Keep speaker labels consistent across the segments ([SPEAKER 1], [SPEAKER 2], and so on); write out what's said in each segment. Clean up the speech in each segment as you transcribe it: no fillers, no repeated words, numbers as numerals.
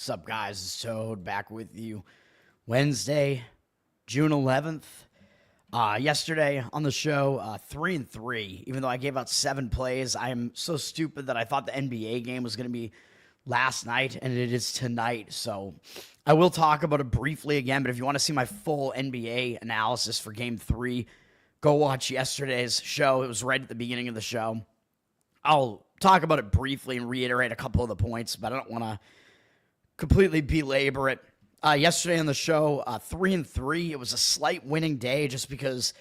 [SPEAKER 1] Sup, guys? It's Toad back with you. Wednesday, June 11th. Yesterday on the show, 3-3. Even though I gave out 7 plays, I am so stupid that I thought the NBA game was going to be last night, and it is tonight. So I will talk about it briefly again, but if you want to see my full NBA analysis for Game 3, go watch yesterday's show. It was right at the beginning of the show. I'll talk about it briefly and reiterate a couple of the points, but I don't want to completely belabor it. Yesterday on the show, 3-3. It was a slight winning day just because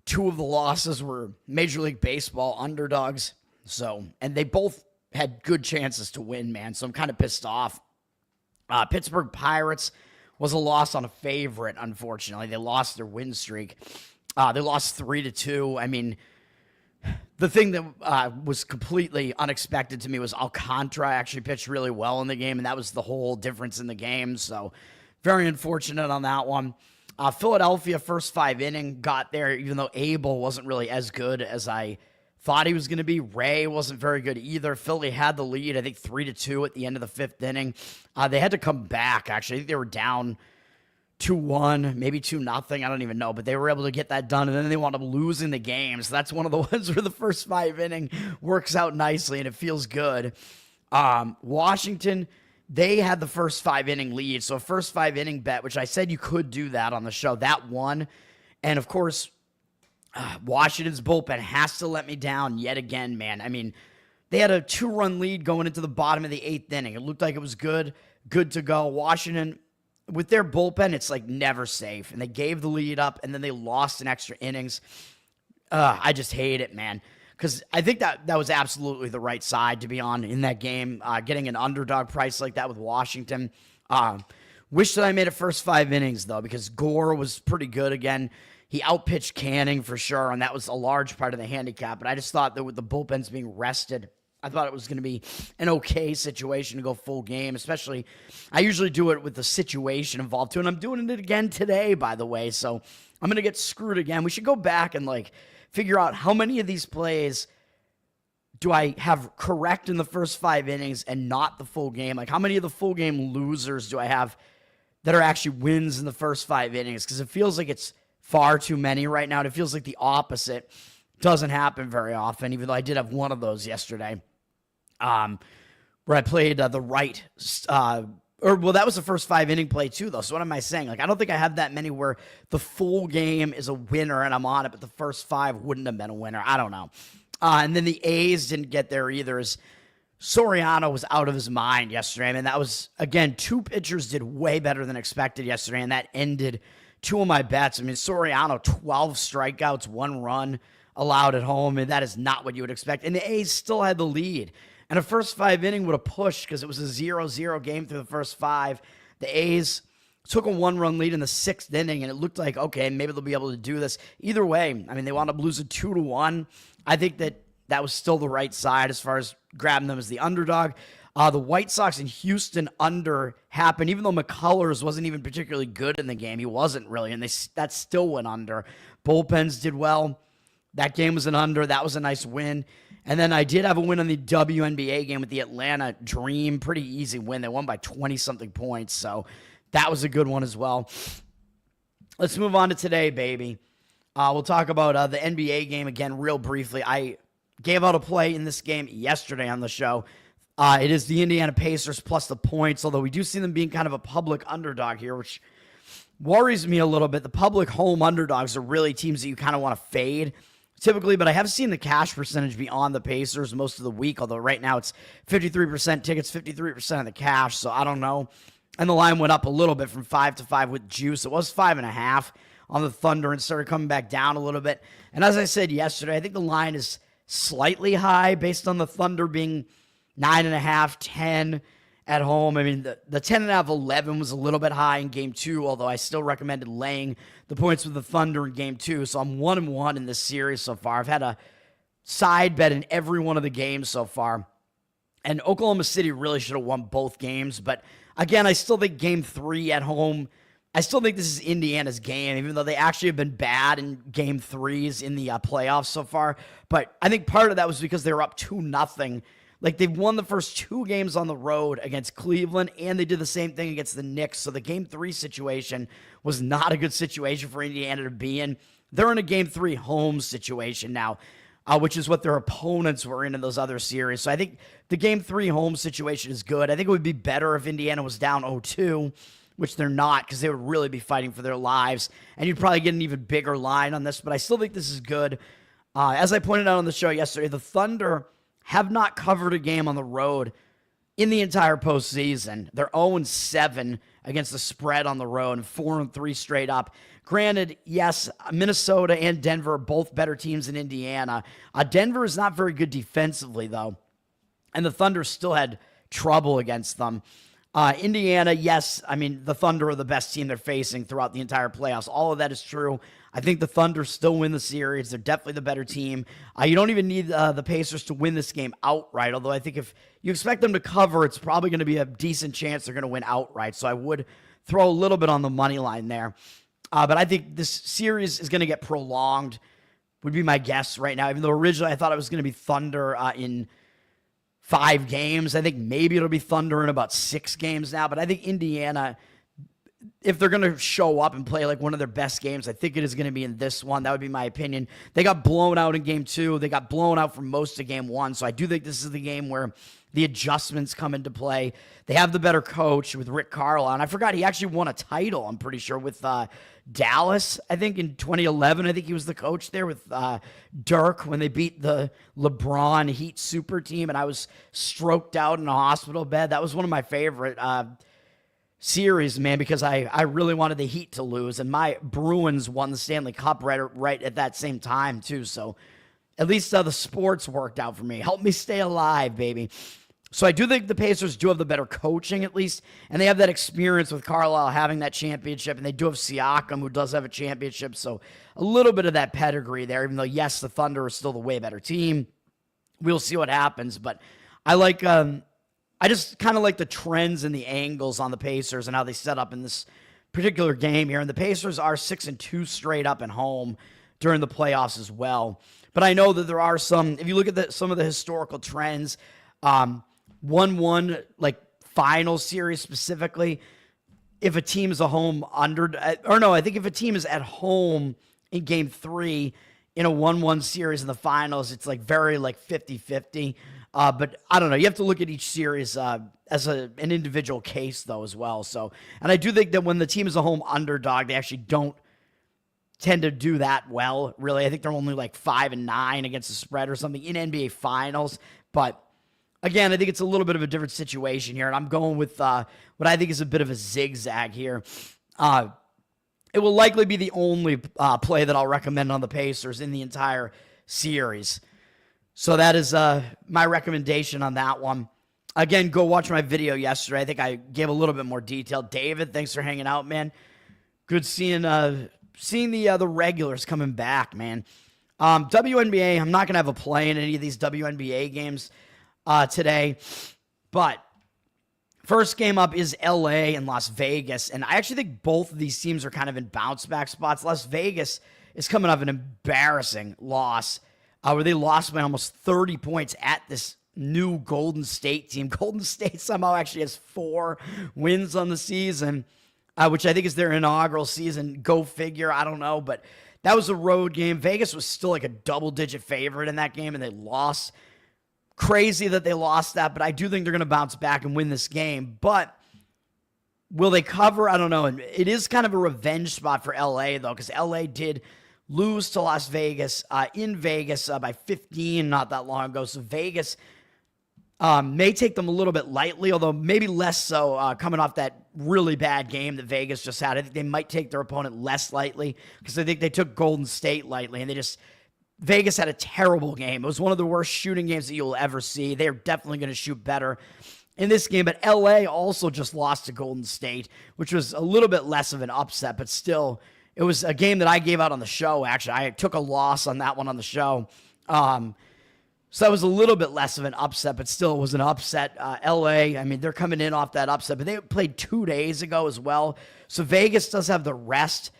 [SPEAKER 1] 2 of the losses were Major League Baseball underdogs. And they both had good chances to win, man. So I'm kind of pissed off. Pittsburgh Pirates was a loss on a favorite, unfortunately. They lost their win streak. They lost 3-2. I mean, the thing that was completely unexpected to me was Alcantara actually pitched really well in the game, and that was the whole difference in the game. So very unfortunate on that one. Philadelphia, first 5 inning, got there, even though Abel wasn't really as good as I thought he was going to be. Ray wasn't very good either. Philly had the lead, I think 3-2 at the end of the 5th inning. They had to come back, actually. I think they were down 2-1, maybe 2-0, I don't even know, but they were able to get that done, and then they wound up losing the game. So that's one of the ones where the first 5 inning works out nicely, and it feels good. Washington, they had the first 5 inning lead, so a first 5 inning bet, which I said you could do that on the show, that won. And of course, Washington's bullpen has to let me down yet again, man. I mean, they had a 2-run lead going into the bottom of the 8th inning. It looked like it was good to go. Washington, with their bullpen, it's like never safe. And they gave the lead up, and then they lost in extra innings. I just hate it, man. Because I think that was absolutely the right side to be on in that game. Getting an underdog price like that with Washington. Wish that I made it first 5 innings, though, because Gore was pretty good again. He outpitched Canning for sure, and that was a large part of the handicap. But I just thought that with the bullpens being rested, I thought it was going to be an okay situation to go full game, especially I usually do it with the situation involved too, and I'm doing it again today, by the way, so I'm going to get screwed again. We should go back and figure out how many of these plays do I have correct in the first 5 innings and not the full game. Like, how many of the full game losers do I have that are actually wins in the first 5 innings? Because it feels like it's far too many right now, and it feels like the opposite doesn't happen very often, even though I did have one of those yesterday. Where I played the right, that was the first 5 inning play too, though. So what am I saying? I don't think I have that many where the full game is a winner and I'm on it, but the first 5 wouldn't have been a winner. I don't know. And then the A's didn't get there either, as Soriano was out of his mind yesterday. I mean, that was, again, 2 pitchers did way better than expected yesterday, and that ended 2 of my bets. I mean, Soriano, 12 strikeouts, 1 run allowed at home, and that is not what you would expect. And the A's still had the lead. And a first 5 inning would have pushed because it was a 0-0 game through the first 5. The A's took a 1-run lead in the 6th inning, and it looked like, okay, maybe they'll be able to do this. Either way, I mean, they wound up losing 2-1. I think that was still the right side as far as grabbing them as the underdog. The White Sox and Houston under happened, even though McCullers wasn't even particularly good in the game. He wasn't really, and that still went under. Bullpens did well. That game was an under. That was a nice win. And then I did have a win on the WNBA game with the Atlanta Dream. Pretty easy win. They won by 20-something points, so that was a good one as well. Let's move on to today, baby. We'll talk about the NBA game again real briefly. I gave out a play in this game yesterday on the show. It is the Indiana Pacers plus the points, although we do see them being kind of a public underdog here, which worries me a little bit. The public home underdogs are really teams that you kind of want to fade typically, but I have seen the cash percentage be on the Pacers most of the week, although right now it's 53% tickets, 53% of the cash, so I don't know. And the line went up a little bit from 5-5 with juice. It was 5.5 on the Thunder and started coming back down a little bit. And as I said yesterday, I think the line is slightly high based on the Thunder being 9.5, 10 at home. I mean, the 10.5, 11 was a little bit high in Game 2, although I still recommended laying the points with the Thunder in Game 2. So I'm 1-1 in this series so far. I've had a side bet in every one of the games so far. And Oklahoma City really should have won both games. But again, I still think Game 3 at home, I still think this is Indiana's game, even though they actually have been bad in Game 3s in the playoffs so far. But I think part of that was because they were up 2-0 Like, they've won the first 2 games on the road against Cleveland, and they did the same thing against the Knicks. So the Game 3 situation was not a good situation for Indiana to be in. They're in a Game 3 home situation now, which is what their opponents were in those other series. So I think the Game 3 home situation is good. I think it would be better if Indiana was down 0-2, which they're not, because they would really be fighting for their lives. And you'd probably get an even bigger line on this, but I still think this is good. As I pointed out on the show yesterday, the Thunder have not covered a game on the road in the entire postseason. They're 0-7 against the spread on the road and 4-3 straight up. Granted, yes, Minnesota and Denver are both better teams than Indiana. Denver is not very good defensively, though, and the Thunder still had trouble against them. Indiana, yes, I mean, the Thunder are the best team they're facing throughout the entire playoffs. All of that is true. I think the Thunder still win the series. They're definitely the better team. You don't even need the Pacers to win this game outright, although I think if you expect them to cover, it's probably going to be a decent chance they're going to win outright. So I would throw a little bit on the money line there. But I think this series is going to get prolonged, would be my guess right now, even though originally I thought it was going to be Thunder in 5 games. I think maybe it'll be Thunder in about 6 games now, but I think Indiana, if they're going to show up and play like one of their best games, I think it is going to be in this one. That would be my opinion. They got blown out in Game 2. They got blown out for most of Game 1, so I do think this is the game where the adjustments come into play. They have the better coach with Rick Carlisle, and I forgot he actually won a title, I'm pretty sure, with Dallas, I think, in 2011. I think he was the coach there with Dirk when they beat the LeBron Heat super team, and I was stroked out in a hospital bed. That was one of my favorite series, man, because I really wanted the Heat to lose, and my Bruins won the Stanley Cup right at that same time, too, so at least the sports worked out for me. Help me stay alive, baby. So I do think the Pacers do have the better coaching, at least, and they have that experience with Carlisle having that championship, and they do have Siakam, who does have a championship, so a little bit of that pedigree there, even though, yes, the Thunder are still the way better team. We'll see what happens, but I like, I just kind of like the trends and the angles on the Pacers and how they set up in this particular game here, and the Pacers are 6-2 straight up at home during the playoffs as well. But I know that there are some, if you look at some of the historical trends, 1-1, like final series specifically, if a team is a home I think if a team is at home in Game 3 in a 1-1 series in the finals, it's like very like 50-50. But I don't know. You have to look at each series as an individual case, though, as well. So, and I do think that when the team is a home underdog, they actually don't tend to do that well, really. I think they're only like 5-9 against the spread or something in NBA Finals. But again, I think it's a little bit of a different situation here, and I'm going with what I think is a bit of a zigzag here. It will likely be the only play that I'll recommend on the Pacers in the entire series. So that is my recommendation on that one. Again, go watch my video yesterday. I think I gave a little bit more detail. David, thanks for hanging out, man. Good seeing the regulars coming back, man. WNBA, I'm not going to have a play in any of these WNBA games today. But first game up is LA and Las Vegas. And I actually think both of these teams are kind of in bounce back spots. Las Vegas is coming off an embarrassing loss where they lost by almost 30 points at this new Golden State team. Golden State somehow actually has 4 wins on the season, which I think is their inaugural season. Go figure. I don't know, but that was a road game. Vegas was still like a double-digit favorite in that game, and they lost. Crazy that they lost that, but I do think they're going to bounce back and win this game. But will they cover? I don't know. It is kind of a revenge spot for LA, though, because LA did lose to Las Vegas in Vegas by 15 not that long ago. So Vegas may take them a little bit lightly, although maybe less so coming off that really bad game that Vegas just had. I think they might take their opponent less lightly because I think they took Golden State lightly, and Vegas had a terrible game. It was one of the worst shooting games that you'll ever see. They're definitely going to shoot better in this game, but LA also just lost to Golden State, which was a little bit less of an upset, but still, it was a game that I gave out on the show, actually. I took a loss on that one on the show. So that was a little bit less of an upset, but still it was an upset. LA, I mean, they're coming in off that upset, but they played 2 days ago as well. So Vegas does have the rest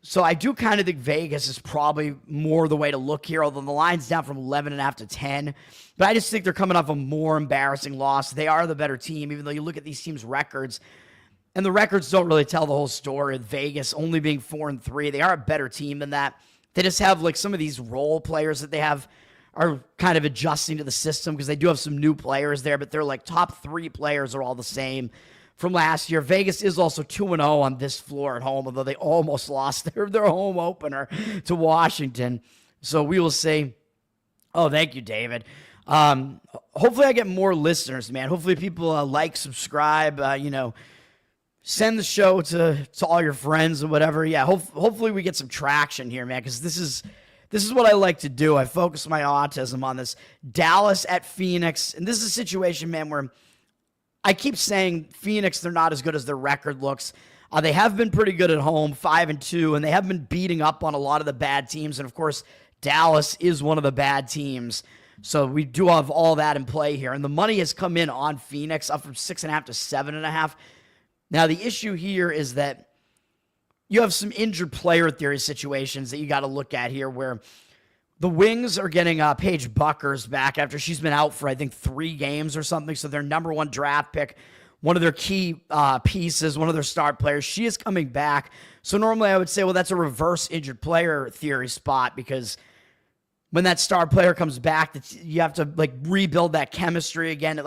[SPEAKER 1] So I do kind of think Vegas is probably more the way to look here, although the line's down from 11.5 to 10. But I just think they're coming off a more embarrassing loss. They are the better team, even though you look at these teams' records, and the records don't really tell the whole story. Vegas only being 4-3, they are a better team than that. They just have like some of these role players that they have are kind of adjusting to the system because they do have some new players there, but they're like top 3 players are all the same from last year. Vegas is also 2-0 on this floor at home, although they almost lost their home opener to Washington. So we will see. Oh, thank you, David. Hopefully I get more listeners, man. Hopefully people like, subscribe, send the show to all your friends and whatever. Yeah, hopefully we get some traction here, man, because this is what I like to do. I focus my autism on this. Dallas at Phoenix, and this is a situation, man, where I keep saying Phoenix, they're not as good as their record looks. They have been pretty good at home, 5-2, and they have been beating up on a lot of the bad teams. And, of course, Dallas is one of the bad teams. So we do have all that in play here. And the money has come in on Phoenix, up from 6.5 to 7.5. Now, the issue here is that you have some injured player theory situations that you got to look at here where the Wings are getting Paige Buckers back after she's been out for, I think, 3 games or something. So their number 1 draft pick, one of their key pieces, one of their star players, she is coming back. So normally I would say, well, that's a reverse injured player theory spot because when that star player comes back, you have to like rebuild that chemistry again.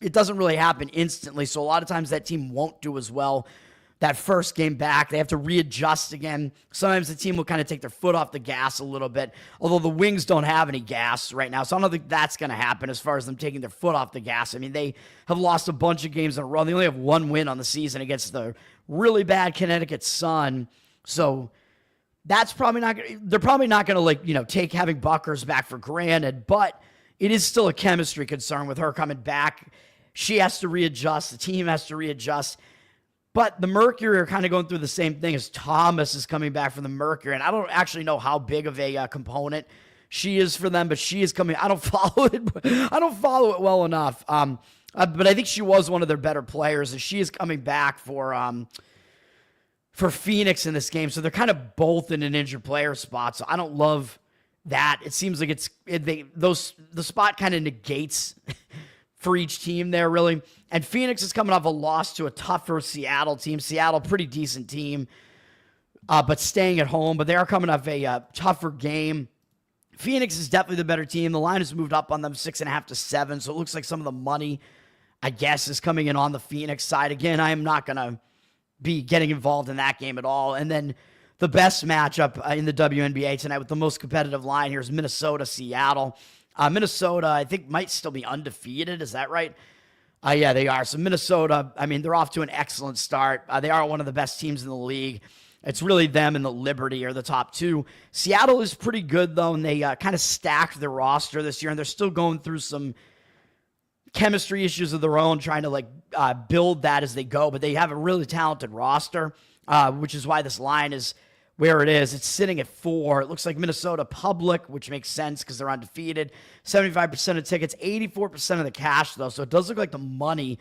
[SPEAKER 1] It doesn't really happen instantly. So a lot of times that team won't do as well that first game back. They have to readjust again. Sometimes the team will kind of take their foot off the gas a little bit, although the Wings don't have any gas right now. So I don't think that's going to happen as far as them taking their foot off the gas. I mean, they have lost a bunch of games in a row. They only have 1 win on the season against the really bad Connecticut Sun. So that's probably not going to, they're probably not going to take having Buckers back for granted, but it is still a chemistry concern with her coming back. She has to readjust. The team has to readjust. But the Mercury are kind of going through the same thing as Thomas is coming back from the Mercury. And I don't actually know how big of a component she is for them, but she is coming. I don't follow it. I don't follow it well enough. But I think she was one of their better players, and she is coming back for Phoenix in this game. So they're kind of both in an injured player spot. So I don't love that. It seems like the spot kind of negates for each team there, really. And Phoenix is coming off a loss to a tougher Seattle team. Seattle, pretty decent team, but staying at home. But they are coming off a tougher game. Phoenix is definitely the better team. The line has moved up on them 6.5 to 7, so it looks like some of the money, I guess, is coming in on the Phoenix side. Again, I am not going to be getting involved in that game at all. And then the best matchup in the WNBA tonight with the most competitive line here is Minnesota-Seattle. Minnesota, I think, might still be undefeated. Is that right? Yeah, they are. So Minnesota, I mean, they're off to an excellent start. They are one of the best teams in the league. It's really them and the Liberty are the top 2. Seattle is pretty good, though, and they kind of stacked their roster this year, and they're still going through some chemistry issues of their own, trying to build that as they go. But they have a really talented roster, which is why this line is where it is. It's sitting at 4. It looks like Minnesota public, which makes sense because they're undefeated. 75% of tickets, 84% of the cash, though. So it does look like the money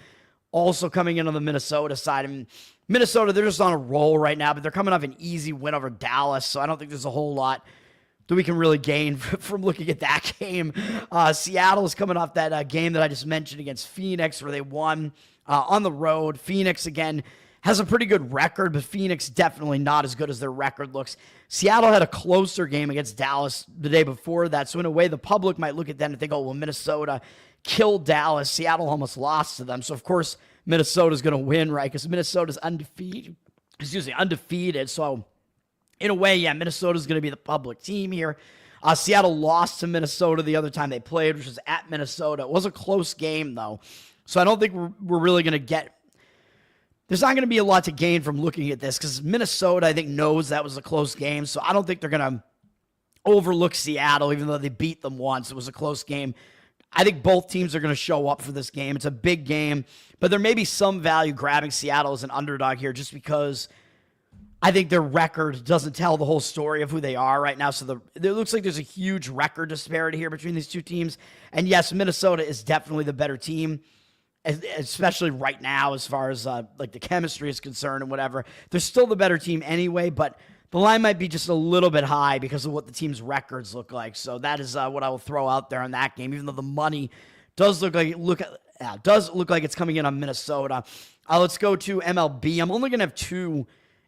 [SPEAKER 1] also coming in on the Minnesota side. I mean, Minnesota, they're just on a roll right now, but they're coming off an easy win over Dallas. So I don't think there's a whole lot that we can really gain from looking at that game. Seattle is coming off that game that I just mentioned against Phoenix where they won on the road. Phoenix, again, has a pretty good record, but Phoenix definitely not as good as their record looks. Seattle had a closer game against Dallas the day before that, so in a way, the public might look at that and think, oh, well, Minnesota killed Dallas. Seattle almost lost to them, so of course, Minnesota's going to win, right, because Minnesota's undefeated. So in a way, yeah, Minnesota's going to be the public team here. Seattle lost to Minnesota the other time they played, which was at Minnesota. It was a close game, though, so I don't think we're really going to get... There's not going to be a lot to gain from looking at this because Minnesota, I think, knows that was a close game. So I don't think they're going to overlook Seattle, even though they beat them once. It was a close game. I think both teams are going to show up for this game. It's a big game, but there may be some value grabbing Seattle as an underdog here just because I think their record doesn't tell the whole story of who they are right now. So it looks like there's a huge record disparity here between these two teams. And yes, Minnesota is definitely the better team, especially right now as far as like the chemistry is concerned and whatever. They're still the better team anyway, but the line might be just a little bit high because of what the team's records look like. So that is what I will throw out there on that game, even though the money does look like it's coming in on Minnesota. Let's go to MLB. I'm only going to have 2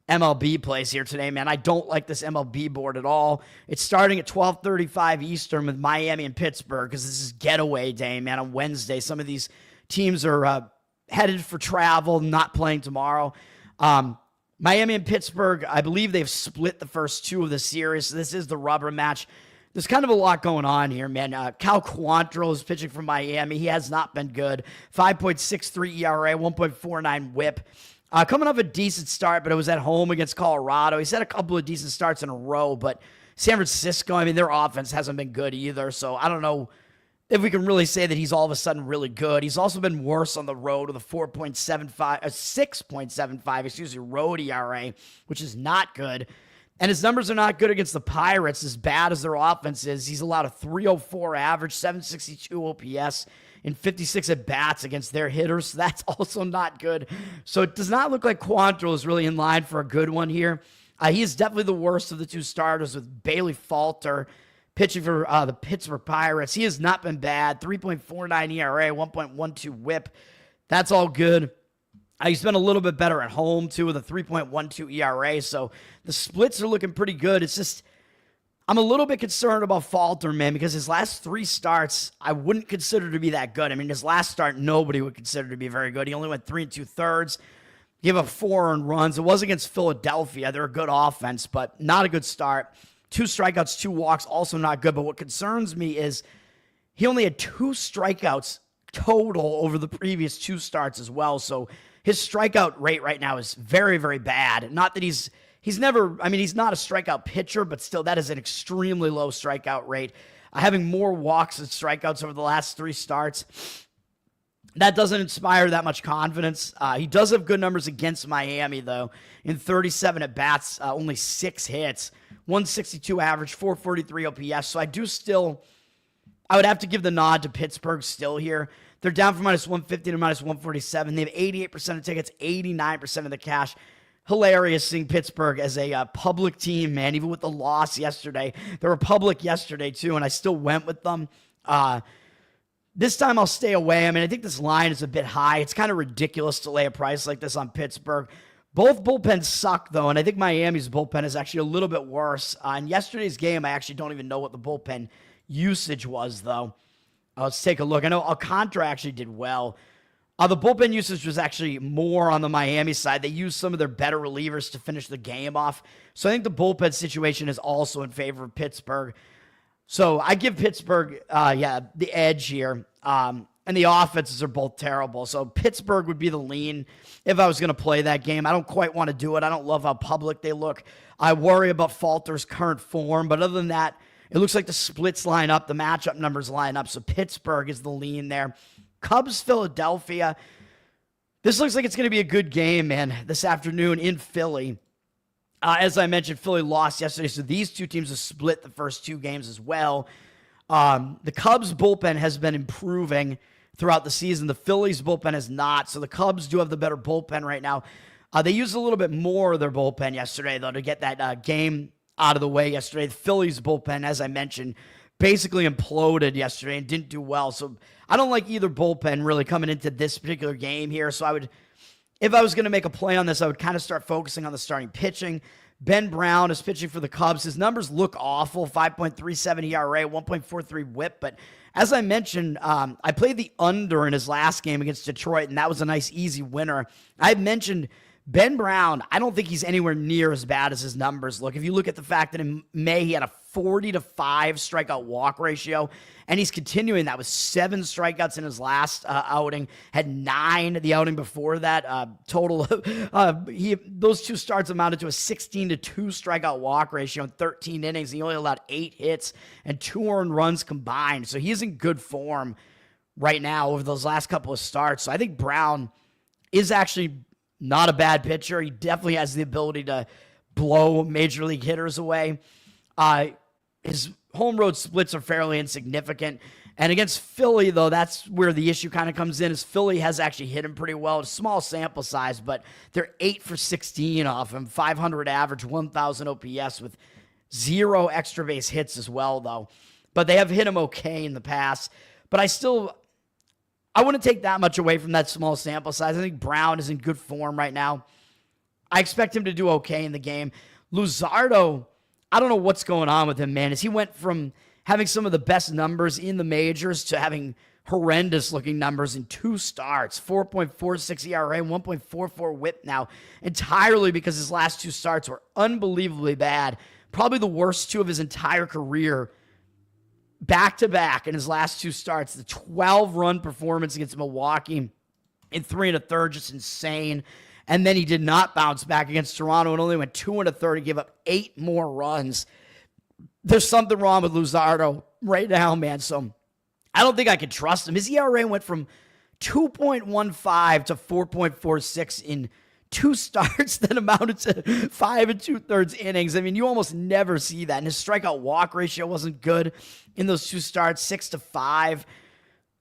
[SPEAKER 1] MLB plays here today, man. I don't like this MLB board at all. It's starting at 12:35 Eastern with Miami and Pittsburgh because this is getaway day, man, on Wednesday. Some of these teams are headed for travel, not playing tomorrow. Miami and Pittsburgh, I believe they've split the first 2 of the series. So this is the rubber match. There's kind of a lot going on here, man. Cal Quantrill is pitching for Miami. He has not been good. 5.63 ERA, 1.49 whip. Coming off a decent start, but it was at home against Colorado. He's had a couple of decent starts in a row, but San Francisco, I mean, their offense hasn't been good either, so I don't know if we can really say that he's all of a sudden really good. He's also been worse on the road with a 6.75, road ERA, which is not good. And his numbers are not good against the Pirates, as bad as their offense is. He's allowed a 304 average, 762 OPS, in 56 at-bats against their hitters. So that's also not good. So it does not look like Quantrill is really in line for a good one here. He is definitely the worst of the 2 starters, with Bailey Falter pitching for the Pittsburgh Pirates. He has not been bad. 3.49 ERA, 1.12 whip. That's all good. He's been a little bit better at home, too, with a 3.12 ERA. So the splits are looking pretty good. It's just, I'm a little bit concerned about Falter, man, because his last 3 starts, I wouldn't consider to be that good. I mean, his last start, nobody would consider to be very good. He only went 3 2/3, gave up 4 earned runs. It was against Philadelphia. They're a good offense, but not a good start. 2 strikeouts, 2 walks, also not good. But what concerns me is he only had 2 strikeouts total over the previous 2 starts as well. So his strikeout rate right now is very, very bad. Not that he's never, I mean, he's not a strikeout pitcher, but still, that is an extremely low strikeout rate. Having more walks than strikeouts over the last 3 starts, that doesn't inspire that much confidence. He does have good numbers against Miami, though. In 37 at-bats, only 6 hits, 162 average, 443 OPS. So I would have to give the nod to Pittsburgh still here. They're down from -150 to -147. They have 88% of tickets, 89% of the cash. Hilarious seeing Pittsburgh as a public team, man, even with the loss yesterday. They were public yesterday, too, and I still went with them. This time I'll stay away. I mean, I think this line is a bit high. It's kind of ridiculous to lay a price like this on Pittsburgh. Both bullpens suck, though, and I think Miami's bullpen is actually a little bit worse. In yesterday's game, I actually don't even know what the bullpen usage was, though. Let's take a look. I know Alcantara actually did well. The bullpen usage was actually more on the Miami side. They used some of their better relievers to finish the game off. So I think the bullpen situation is also in favor of Pittsburgh. So I give Pittsburgh, the edge here. And the offenses are both terrible. So Pittsburgh would be the lean if I was going to play that game. I don't quite want to do it. I don't love how public they look. I worry about Falter's current form. But other than that, it looks like the splits line up. The matchup numbers line up. So Pittsburgh is the lean there. Cubs, Philadelphia. This looks like it's going to be a good game, man, this afternoon in Philly. As I mentioned, Philly lost yesterday, so these 2 teams have split the first 2 games as well. The Cubs' bullpen has been improving throughout the season. The Phillies' bullpen has not, so the Cubs do have the better bullpen right now. They used a little bit more of their bullpen yesterday, though, to get that game out of the way yesterday. The Phillies' bullpen, as I mentioned, basically imploded yesterday and didn't do well. So I don't like either bullpen really coming into this particular game here. So if I was going to make a play on this, I would kind of start focusing on the starting pitching. Ben Brown is pitching for the Cubs. His numbers look awful, 5.37 ERA, 1.43 whip. But as I mentioned, I played the under in his last game against Detroit, and that was a nice, easy winner. I mentioned Ben Brown, I don't think he's anywhere near as bad as his numbers look. If you look at the fact that in May he had a 40-5 strikeout walk ratio, and he's continuing that with 7 strikeouts in his last outing, had 9 the outing before that. Total, those 2 starts amounted to a 16-2 strikeout walk ratio in 13 innings. He only allowed 8 hits and 2 earned runs combined. So he's in good form right now over those last couple of starts. So I think Brown is actually not a bad pitcher. He definitely has the ability to blow major league hitters away. His home road splits are fairly insignificant. And against Philly, though, that's where the issue kind of comes in, is Philly has actually hit him pretty well. It's a small sample size, but they're 8 for 16 off him, 500 average, 1,000 OPS with 0 extra base hits as well, though. But they have hit him okay in the past. But I wouldn't take that much away from that small sample size. I think Brown is in good form right now. I expect him to do okay in the game. Luzardo, I don't know what's going on with him, man. As he went from having some of the best numbers in the majors to having horrendous looking numbers in 2 starts, 4.46 ERA, 1.44 whip now, entirely because his last 2 starts were unbelievably bad. Probably the worst 2 of his entire career, back-to-back in his last 2 starts. The 12-run performance against Milwaukee in 3 1/3, just insane. And then he did not bounce back against Toronto and only went 2 1/3 and gave up 8 more runs. There's something wrong with Luzardo right now, man. So I don't think I can trust him. His ERA went from 2.15 to 4.46 in 2 starts that amounted to 5 2/3 innings. I mean, you almost never see that. And his strikeout walk ratio wasn't good in those 2 starts, 6-5.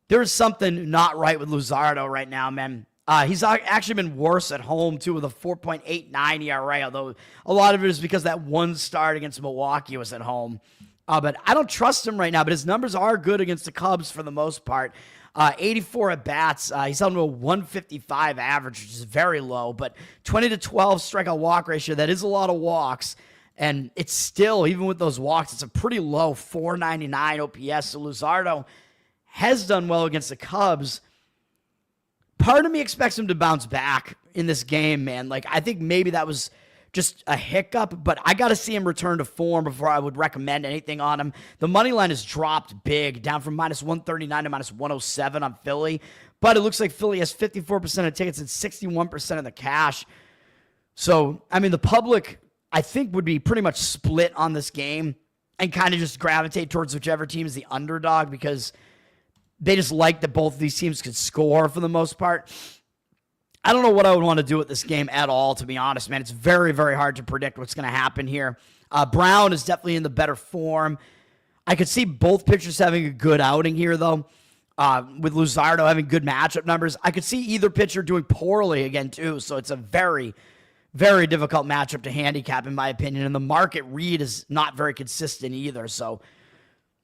[SPEAKER 1] There's something not right with Luzardo right now, man. He's actually been worse at home, too, with a 4.89 ERA, although a lot of it is because that 1 start against Milwaukee was at home. But I don't trust him right now, but his numbers are good against the Cubs for the most part. 84 at-bats. He's held to a 155 average, which is very low, but 20-12 strikeout walk ratio. That is a lot of walks, and it's still, even with those walks, it's a pretty low 499 OPS. So Luzardo has done well against the Cubs. Part of me expects him to bounce back in this game, man. Like, I think maybe that was just a hiccup, but I got to see him return to form before I would recommend anything on him. The money line has dropped big, down from -139 to -107 on Philly, but it looks like Philly has 54% of tickets and 61% of the cash. So, I mean, the public, I think, would be pretty much split on this game and kind of just gravitate towards whichever team is the underdog because they just like that both of these teams could score for the most part. I don't know what I would want to do with this game at all, to be honest, man. It's very, very hard to predict what's going to happen here. Brown is definitely in the better form. I could see both pitchers having a good outing here, though, with Luzardo having good matchup numbers. I could see either pitcher doing poorly again, too, so it's a very, very difficult matchup to handicap, in my opinion, and the market read is not very consistent either, so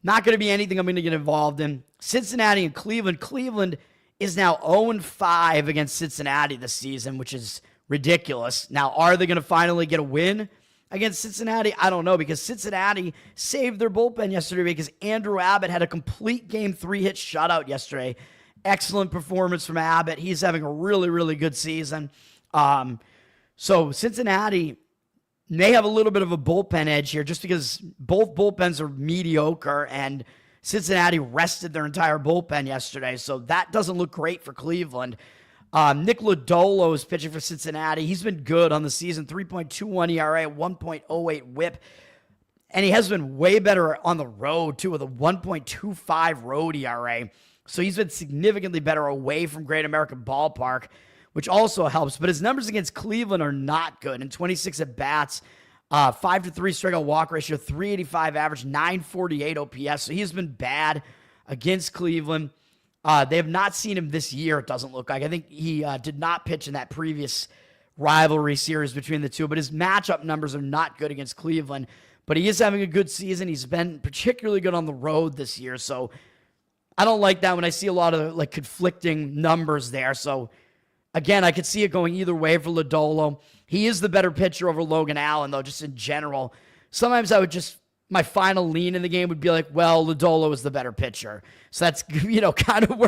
[SPEAKER 1] not going to be anything I'm going to get involved in. Cincinnati and Cleveland. Cleveland is now 0-5 against Cincinnati this season, which is ridiculous. Now, are they going to finally get a win against Cincinnati? I don't know, because Cincinnati saved their bullpen yesterday because Andrew Abbott had a complete game 3-hit shutout yesterday. Excellent performance from Abbott. He's having a really, really good season. So Cincinnati may have a little bit of a bullpen edge here just because both bullpens are mediocre and Cincinnati rested their entire bullpen yesterday, so that doesn't look great for Cleveland. Nick Lodolo is pitching for Cincinnati. He's been good on the season, 3.21 ERA, 1.08 whip, and he has been way better on the road, too, with a 1.25 road ERA. So he's been significantly better away from Great American Ballpark, which also helps. But his numbers against Cleveland are not good. In 26 at-bats, 5-3 strikeout walk ratio, 385 average, 948 OPS. So he's been bad against Cleveland. They have not seen him this year, it doesn't look like. I think he did not pitch in that previous rivalry series between the two, but his matchup numbers are not good against Cleveland. But he is having a good season. He's been particularly good on the road this year. So I don't like that when I see a lot of like conflicting numbers there. So again, I could see it going either way for Lodolo. He is the better pitcher over Logan Allen, though, just in general. Sometimes I would my final lean in the game would be like, well, Lodolo is the better pitcher. So that's, kind of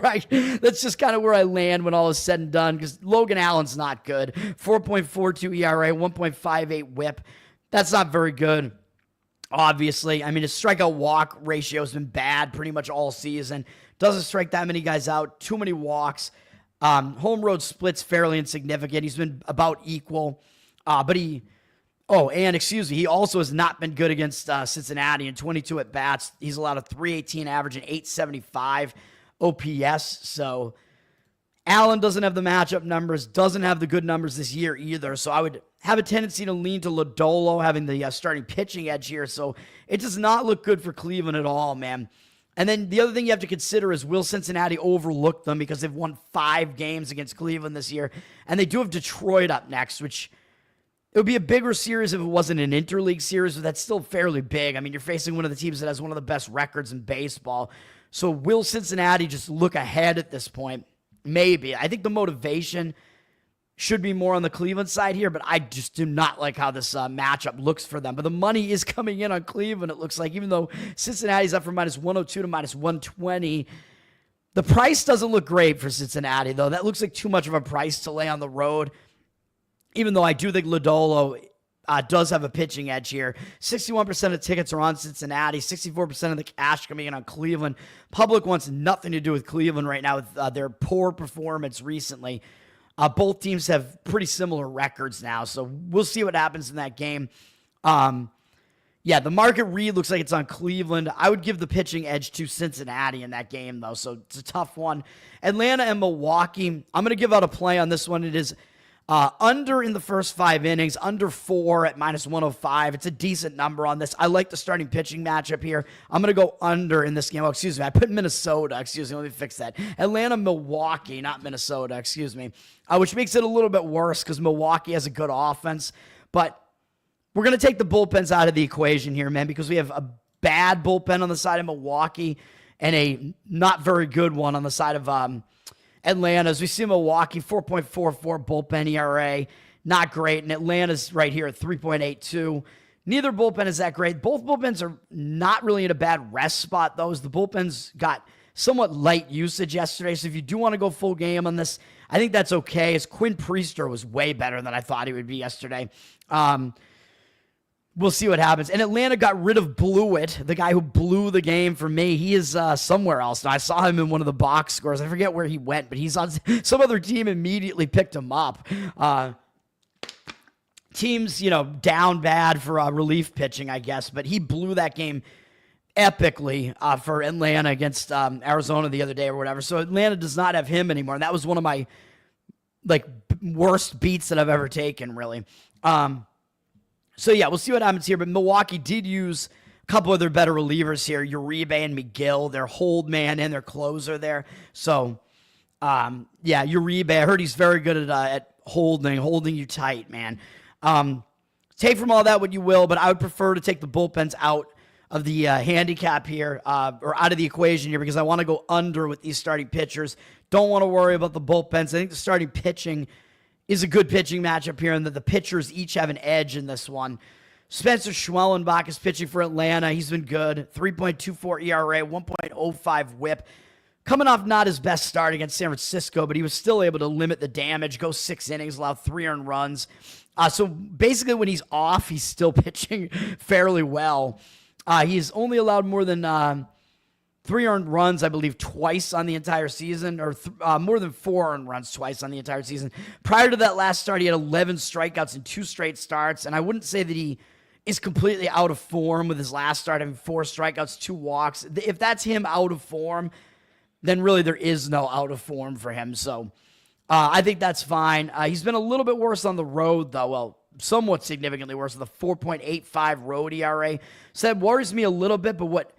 [SPEAKER 1] that's just kind of where I land when all is said and done, because Logan Allen's not good. 4.42 ERA, 1.58 whip. That's not very good, obviously. I mean, his strikeout walk ratio has been bad pretty much all season. Doesn't strike that many guys out. Too many walks. Home road splits fairly insignificant. He's been about equal. He also has not been good against Cincinnati. In 22 at-bats, he's allowed a 318 average and 875 OPS. So Allen doesn't have the matchup numbers, doesn't have the good numbers this year either. So I would have a tendency to lean to Lodolo having the starting pitching edge here. So it does not look good for Cleveland at all, man. And then the other thing you have to consider is, will Cincinnati overlook them because they've won 5 games against Cleveland this year? And they do have Detroit up next, which it would be a bigger series if it wasn't an interleague series, but that's still fairly big. I mean, you're facing one of the teams that has one of the best records in baseball. So will Cincinnati just look ahead at this point? Maybe. I think the motivation should be more on the Cleveland side here, but I just do not like how this matchup looks for them. But the money is coming in on Cleveland, it looks like, even though Cincinnati's up from -102 to -120. The price doesn't look great for Cincinnati, though. That looks like too much of a price to lay on the road, even though I do think Lodolo does have a pitching edge here. 61% of tickets are on Cincinnati, 64% of the cash coming in on Cleveland. Public wants nothing to do with Cleveland right now with their poor performance recently. Both teams have pretty similar records now, so we'll see what happens in that game. The market read looks like it's on Cleveland. I would give the pitching edge to Cincinnati in that game, though, so it's a tough one. Atlanta and Milwaukee, I'm going to give out a play on this one. It is under in the first 5 innings, under 4 at -105. It's a decent number on this. I like the starting pitching matchup here. I'm going to go under in this game. Oh, excuse me. I put Minnesota. Excuse me. Let me fix that. Atlanta, Milwaukee, not Minnesota. Excuse me. Which makes it a little bit worse because Milwaukee has a good offense. But we're going to take the bullpens out of the equation here, man, because we have a bad bullpen on the side of Milwaukee and a not very good one on the side of Atlanta. As we see Milwaukee, 4.44 bullpen ERA, not great. And Atlanta's right here at 3.82. Neither bullpen is that great. Both bullpens are not really in a bad rest spot, though, as the bullpens got somewhat light usage yesterday. So if you do want to go full game on this, I think that's okay, as Quinn Priester was way better than I thought he would be yesterday. We'll see what happens. And Atlanta got rid of Blewett, the guy who blew the game for me. He is somewhere else. Now, I saw him in one of the box scores. I forget where he went, but he's on some other team immediately picked him up. Teams, down bad for relief pitching, I guess, but he blew that game epically for Atlanta against Arizona the other day or whatever. So Atlanta does not have him anymore. And that was one of my worst beats that I've ever taken, really. So, we'll see what happens here. But Milwaukee did use a couple of their better relievers here, Uribe and McGill, their hold man and their closer there. So, Uribe, I heard he's very good at holding you tight, man. Take from all that what you will, but I would prefer to take the bullpens out of the handicap here, or out of the equation here, because I want to go under with these starting pitchers. Don't want to worry about the bullpens. I think the starting pitching is a good pitching matchup here, and that the pitchers each have an edge in this one. Spencer Schwellenbach is pitching for Atlanta. He's been good. 3.24 ERA, 1.05 whip. Coming off not his best start against San Francisco, but he was still able to limit the damage, go 6 innings, allow 3 earned runs. So basically when he's off, he's still pitching fairly well. He's only allowed more than 3 earned runs, I believe, twice on the entire season, or more than 4 earned runs twice on the entire season. Prior to that last start, he had 11 strikeouts in 2 straight starts, and I wouldn't say that he is completely out of form with his last start, having 4 strikeouts, 2 walks. If that's him out of form, then really there is no out of form for him. So I think that's fine. He's been a little bit worse on the road, though. Well, somewhat significantly worse with a 4.85 road ERA. So that worries me a little bit, but what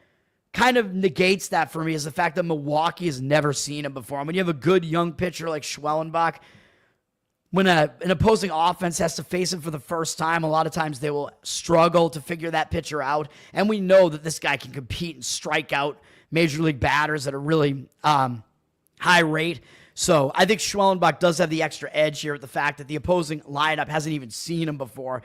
[SPEAKER 1] kind of negates that for me is the fact that Milwaukee has never seen him before. And when you have a good young pitcher like Schwellenbach, when an opposing offense has to face him for the first time, a lot of times they will struggle to figure that pitcher out. And we know that this guy can compete and strike out major league batters at a really high rate. So I think Schwellenbach does have the extra edge here with the fact that the opposing lineup hasn't even seen him before.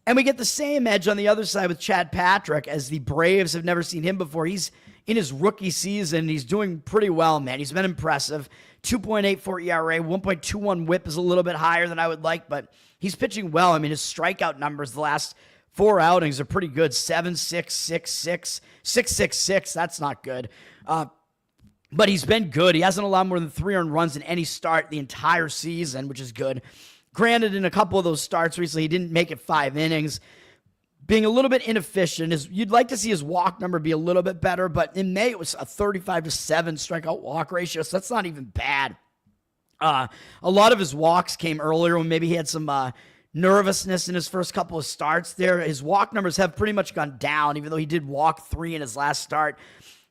[SPEAKER 1] And we get the same edge on the other side with Chad Patrick, as the Braves have never seen him before. He's in his rookie season. He's doing pretty well, man. He's been impressive. 2.84 ERA, 1.21 whip is a little bit higher than I would like, but he's pitching well. I mean, his strikeout numbers the last 4 outings are pretty good. 7-6, 6-6, 6-6-6. That's not good. But he's been good. He hasn't allowed more than 3 earned runs in any start the entire season, which is good. Granted, in a couple of those starts recently, he didn't make it 5 innings, being a little bit inefficient. You'd like to see his walk number be a little bit better, but in May, it was a 35-7 strikeout walk ratio, so that's not even bad. A lot of his walks came earlier when maybe he had some nervousness in his first couple of starts there. His walk numbers have pretty much gone down, even though he did walk 3 in his last start.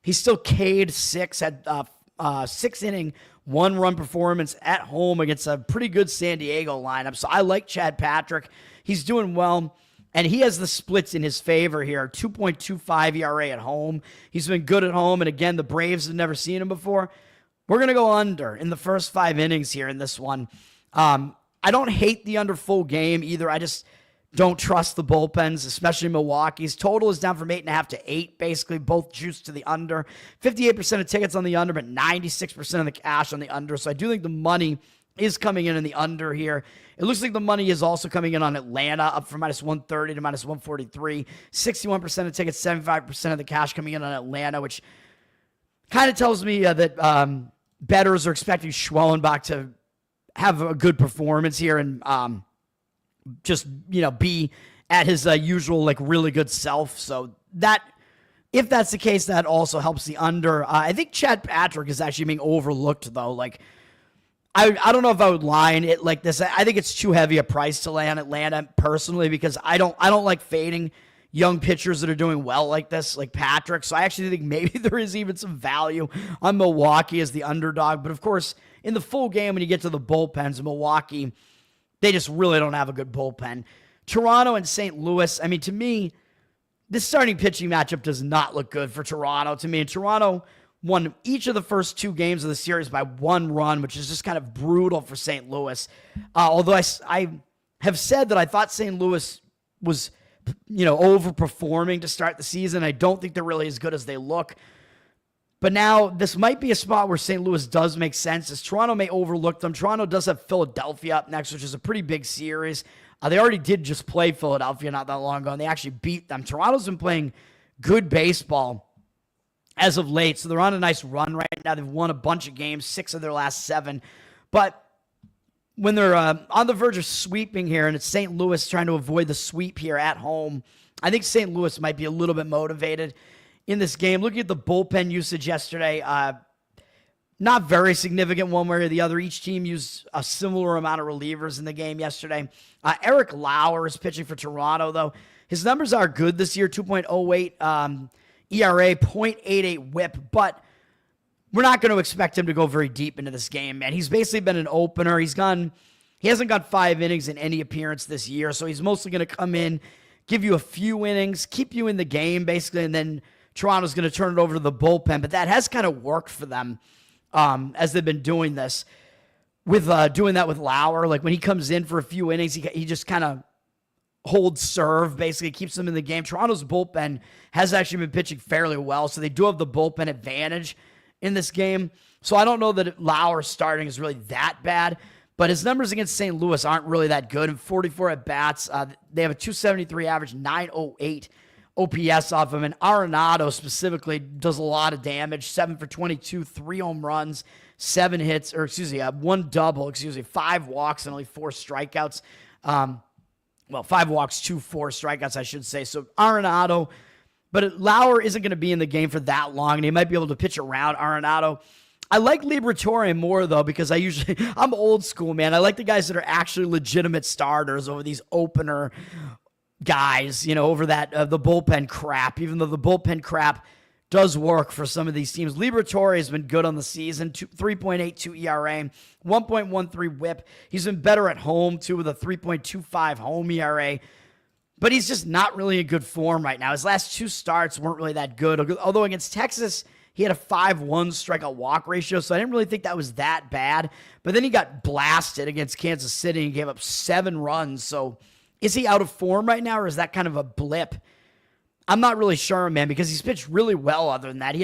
[SPEAKER 1] He's still K'd 6 at 6-inning, 1-run performance at home against a pretty good San Diego lineup. So I like Chad Patrick. He's doing well, and he has the splits in his favor here. 2.25 ERA at home. He's been good at home, and again, the Braves have never seen him before. We're going to go under in the first 5 innings here in this one. I don't hate the under full game either. I just don't trust the bullpens, especially Milwaukee's. Total is down from 8.5 to 8, basically, both juiced to the under. 58% of tickets on the under, but 96% of the cash on the under. So I do think the money is coming in the under here. It looks like the money is also coming in on Atlanta, up from -130 to -143. 61% of tickets, 75% of the cash coming in on Atlanta, which kind of tells me that bettors are expecting Wnba to have a good performance here and just, be at his usual, really good self. So that, if that's the case, that also helps the under. I think Chad Patrick is actually being overlooked, though. I don't know if I would line it like this. I think it's too heavy a price to lay on Atlanta personally, because I don't like fading young pitchers that are doing well like this, like Patrick. So I actually think maybe there is even some value on Milwaukee as the underdog. But of course, in the full game, when you get to the bullpens, Milwaukee, they just really don't have a good bullpen. Toronto and St. Louis, to me, this starting pitching matchup does not look good for Toronto to me. And Toronto won each of the first 2 games of the series by 1 run, which is just kind of brutal for St. Louis. Although I have said that I thought St. Louis was, overperforming to start the season. I don't think they're really as good as they look. But now this might be a spot where St. Louis does make sense, as Toronto may overlook them. Toronto does have Philadelphia up next, which is a pretty big series. They already did just play Philadelphia not that long ago, and they actually beat them. Toronto's been playing good baseball as of late, so they're on a nice run right now. They've won a bunch of games, 6 of their last 7. But when they're on the verge of sweeping here, and it's St. Louis trying to avoid the sweep here at home, I think St. Louis might be a little bit motivated in this game. Looking at the bullpen usage yesterday, not very significant one way or the other. Each team used a similar amount of relievers in the game yesterday. Eric Lauer is pitching for Toronto, though. His numbers are good this year, 2.08 ERA, 0.88 whip, but we're not going to expect him to go very deep into this game, man. He's basically been an opener. He hasn't got 5 innings in any appearance this year, so he's mostly going to come in, give you a few innings, keep you in the game, basically, and then Toronto's going to turn it over to the bullpen. But that has kind of worked for them as they've been doing this. With doing that with Lauer, when he comes in for a few innings, he just kind of holds serve, basically keeps them in the game. Toronto's bullpen has actually been pitching fairly well, so they do have the bullpen advantage in this game. So I don't know that Lauer starting is really that bad, but his numbers against St. Louis aren't really that good. In 44 at-bats, they have a 273 average, 908 OPS off him, and Arenado specifically does a lot of damage. 7 for 22, 3 home runs, 7 hits, 1 double, 5 walks, and only 4 strikeouts. 5 walks, 4 strikeouts, I should say. So Arenado, but Lauer isn't going to be in the game for that long, and he might be able to pitch around Arenado. I like Liberatore more, though, because I'm old school, man. I like the guys that are actually legitimate starters over these opener guys, over that the bullpen crap, even though the bullpen crap does work for some of these teams. Liberatore has been good on the season, 3.82 ERA, 1.13 whip. He's been better at home, too, with a 3.25 home ERA. But he's just not really in good form right now. His last 2 starts weren't really that good. Although against Texas, he had a 5-1 strikeout walk ratio, so I didn't really think that was that bad. But then he got blasted against Kansas City and gave up 7 runs. So is he out of form right now, or is that kind of a blip? I'm not really sure, man, because he's pitched really well other than that. He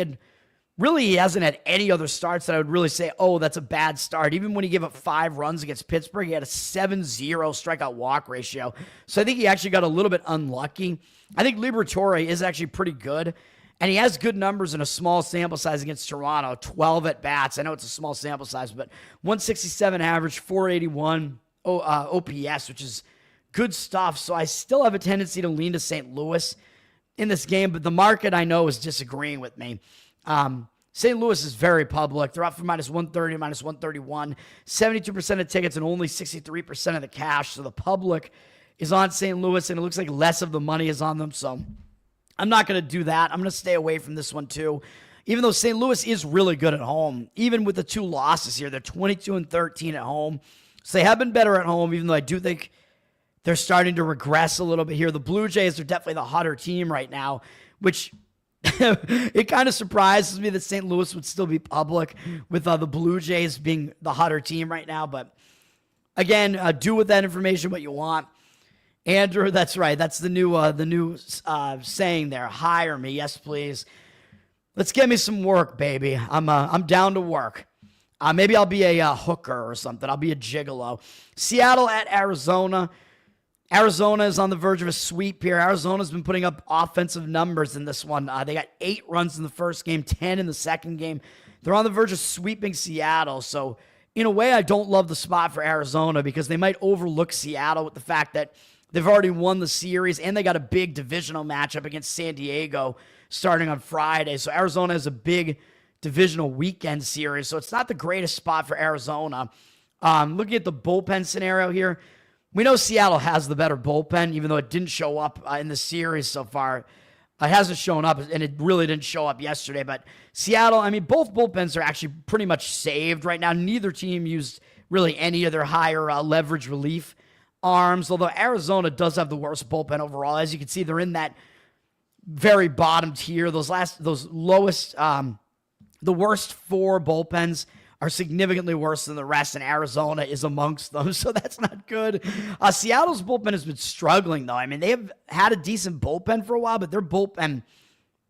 [SPEAKER 1] hasn't had any other starts that I would really say, oh, that's a bad start. Even when he gave up 5 runs against Pittsburgh, he had a 7-0 strikeout walk ratio. So I think he actually got a little bit unlucky. I think Liberatore is actually pretty good, and he has good numbers in a small sample size against Toronto, 12 at-bats. I know it's a small sample size, but 167 average, 481 OPS, which is good stuff. So I still have a tendency to lean to St. Louis in this game, but the market I know is disagreeing with me. St. Louis is very public. They're up from -130, -131, 72% of tickets and only 63% of the cash. So the public is on St. Louis, and it looks like less of the money is on them. So I'm not going to do that. I'm going to stay away from this one too. even though St. Louis is really good at home, even with the 2 losses here, they're 22-13 at home. So they have been better at home, even though I do think they're starting to regress a little bit here. The Blue Jays are definitely the hotter team right now, which it kind of surprises me that St. Louis would still be public with the Blue Jays being the hotter team right now. But again, do with that information what you want. Andrew, that's right. That's the new saying there. Hire me, yes, please. Let's get me some work, baby. I'm down to work. Maybe I'll be a hooker or something. I'll be a gigolo. Seattle at Arizona. Arizona is on the verge of a sweep here. Arizona's been putting up offensive numbers in this one. They got 8 runs in the first game, 10 in the second game. They're on the verge of sweeping Seattle. So in a way, I don't love the spot for Arizona because they might overlook Seattle with the fact that they've already won the series and they got a big divisional matchup against San Diego starting on Friday. So Arizona has a big divisional weekend series. So it's not the greatest spot for Arizona. Looking at the bullpen scenario here, we know Seattle has the better bullpen, even though it didn't show up in the series so far. It hasn't shown up, and it really didn't show up yesterday. But Seattle, I mean, both bullpens are actually pretty much saved right now. Neither team used really any of their higher leverage relief arms, although Arizona does have the worst bullpen overall. As you can see, they're in that very bottom tier. Those lowest, the worst 4 bullpens are significantly worse than the rest, and Arizona is amongst them, so that's not good. Seattle's bullpen has been struggling, though. I mean, they have had a decent bullpen for a while, but their bullpen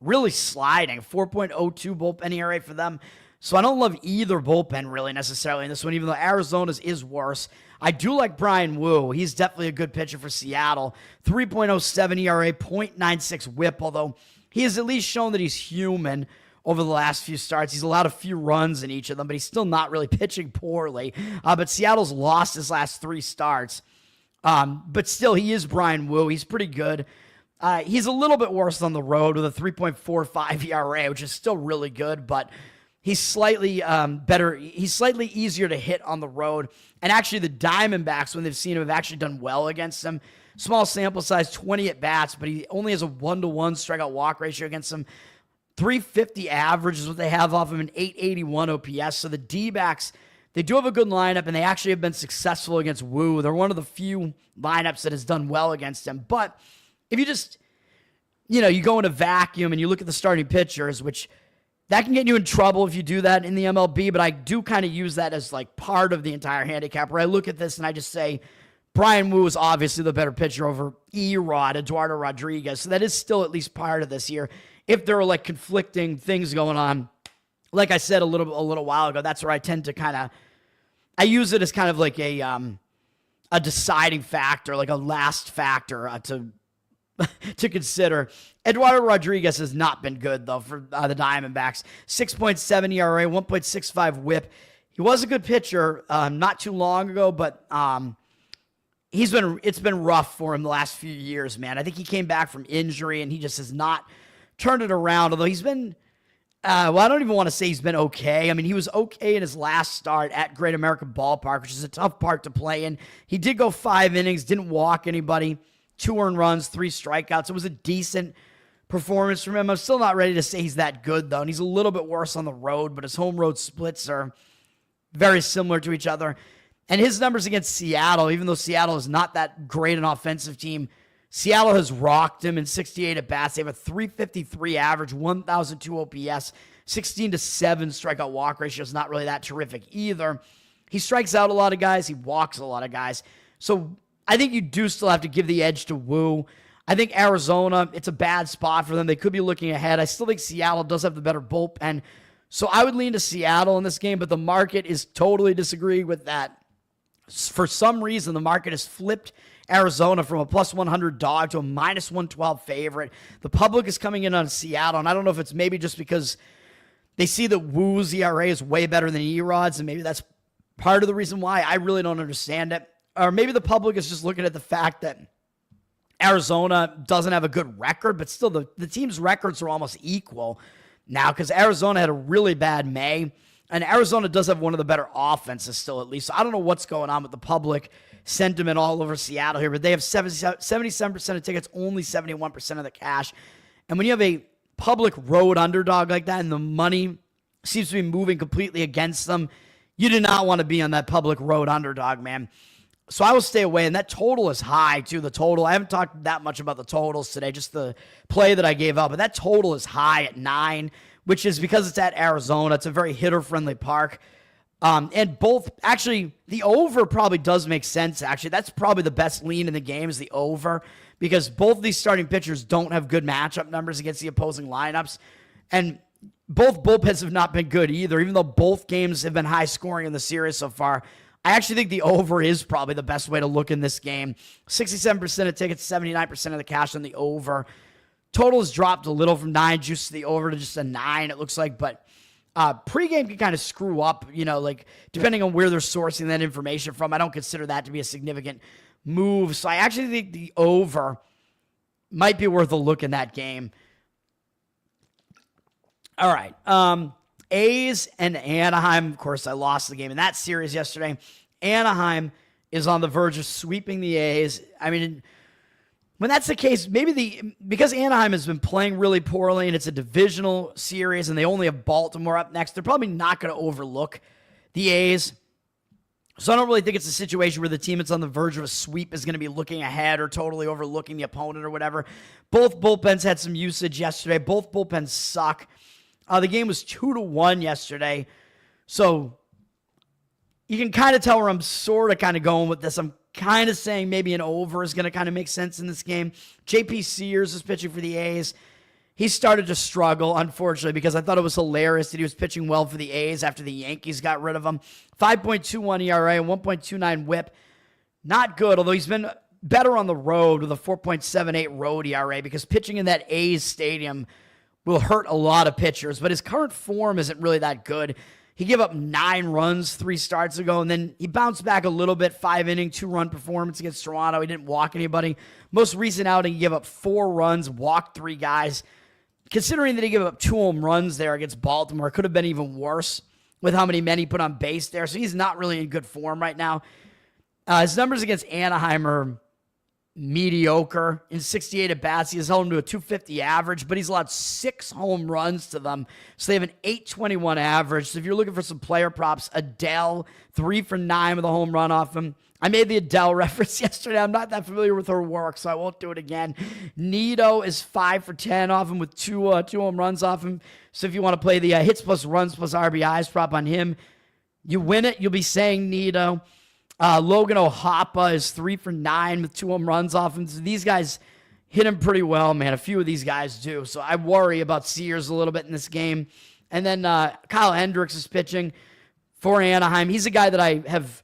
[SPEAKER 1] really sliding. 4.02 bullpen ERA for them. So I don't love either bullpen really necessarily in this one, even though Arizona's is worse. I do like Brian Wu. He's definitely a good pitcher for Seattle. 3.07 ERA, 0.96 whip, although he has at least shown that he's human over the last few starts. He's allowed a few runs in each of them, but he's still not really pitching poorly. But Seattle's lost his last 3 starts. But still, he is Brian Wu. He's pretty good. He's a little bit worse on the road with a 3.45 ERA, which is still really good, but he's slightly better. He's slightly easier to hit on the road. And actually, the Diamondbacks, when they've seen him, have actually done well against him. Small sample size, 20 at-bats, but he only has a 1-to-1 strikeout-walk ratio against him. 350 average is what they have off of an 881 OPS. So the D-backs, they do have a good lineup, and they actually have been successful against Wu. They're one of the few lineups that has done well against him. But if you just, you go in a vacuum and you look at the starting pitchers, which that can get you in trouble if you do that in the MLB, but I do kind of use that as like part of the entire handicap where I look at this and I just say, Brian Wu is obviously the better pitcher over Erod, Eduardo Rodriguez. So that is still at least part of this here. If there are like conflicting things going on, like I said a little while ago, that's where I tend to I use it as kind of like a deciding factor, like a last factor to consider. Eduardo Rodriguez has not been good though for the Diamondbacks. 6.7 ERA, 1.65 WHIP. He was a good pitcher not too long ago, but it's been rough for him the last few years, man. I think he came back from injury and he just has not turned it around, although he's been, I don't even want to say he's been okay. I mean, he was okay in his last start at Great American Ballpark, which is a tough park to play in. He did go 5 innings, didn't walk anybody, 2 earned runs, 3 strikeouts. It was a decent performance from him. I'm still not ready to say he's that good, though, and he's a little bit worse on the road, but his home road splits are very similar to each other. And his numbers against Seattle, even though Seattle is not that great an offensive team, Seattle has rocked him in 68 at-bats. They have a 353 average, 1,002 OPS, 16-7 strikeout walk ratio is not really that terrific either. He strikes out a lot of guys. He walks a lot of guys. So I think you do still have to give the edge to Wu. I think Arizona, it's a bad spot for them. They could be looking ahead. I still think Seattle does have the better bullpen. So I would lean to Seattle in this game, but the market is totally disagreeing with that. For some reason, the market has flipped Arizona from a plus 100 dog to a minus 112 favorite. The public is coming in on Seattle, and I don't know if it's maybe just because they see that Wu's ERA is way better than Erod's, and maybe that's part of the reason why. I really don't understand it. Or maybe the public is just looking at the fact that Arizona doesn't have a good record, but still the team's records are almost equal now because Arizona had a really bad May. And Arizona does have one of the better offenses still, at least. So I don't know what's going on with the public sentiment all over Seattle here, but they have 77% of tickets, only 71% of the cash. And when you have a public road underdog like that and the money seems to be moving completely against them, you do not want to be on that public road underdog, man. So I will stay away, and that total is high, too, the total. I haven't talked that much about the totals today, just the play that I gave out, but that total is high at 9, which is because it's at Arizona. It's a very hitter-friendly park. And both, actually, the over probably does make sense, actually. That's probably the best lean in the game is the over, because both of these starting pitchers don't have good matchup numbers against the opposing lineups. And both bullpens have not been good either, even though both games have been high scoring in the series so far. I actually think the over is probably the best way to look in this game. 67% of tickets, 79% of the cash on the over. Total has dropped a little from 9 juice to the over to just a 9, it looks like. But pregame can kind of screw up, like depending on where they're sourcing that information from. I don't consider that to be a significant move. So I actually think the over might be worth a look in that game. All right. A's and Anaheim. Of course, I lost the game in that series yesterday. Anaheim is on the verge of sweeping the A's. I mean, when that's the case, because Anaheim has been playing really poorly and it's a divisional series and they only have Baltimore up next, they're probably not going to overlook the A's. So I don't really think it's a situation where the team that's on the verge of a sweep is going to be looking ahead or totally overlooking the opponent or whatever. Both bullpens had some usage yesterday. Both bullpens suck. The game was 2-1 yesterday. So you can kind of tell where I'm sort of kind of going with this. I'm kind of saying maybe an over is going to kind of make sense in this game. JP Sears is pitching for the A's. He started to struggle, unfortunately, because I thought it was hilarious that he was pitching well for the A's after the Yankees got rid of him. 5.21 ERA and 1.29 whip. Not good, although he's been better on the road with a 4.78 road ERA because pitching in that A's stadium will hurt a lot of pitchers, but his current form isn't really that good. He gave up 9 runs 3 starts ago, and then he bounced back a little bit, 5-inning, 2-run performance against Toronto. He didn't walk anybody. Most recent outing, he gave up 4 runs, walked 3 guys. Considering that he gave up 2 home runs there against Baltimore, it could have been even worse with how many men he put on base there, so he's not really in good form right now. His numbers against Anaheim are mediocre. In 68 at-bats, he has held them to a 250 average, but he's allowed 6 home runs to them, so they have an 821 average. So if you're looking for some player props, Adele, 3 for 9 with a home run off him. I made the Adele reference yesterday. I'm not that familiar with her work, so I won't do it again. Nito is 5 for 10 off him with 2 home runs off him. So if you want to play the hits plus runs plus RBIs prop on him, you win it. You'll be saying Nito. Logan O'Hapa is 3 for 9 with 2 home runs off him. So these guys hit him pretty well, man. A few of these guys do. So I worry about Sears a little bit in this game. And then Kyle Hendricks is pitching for Anaheim. He's a guy that I have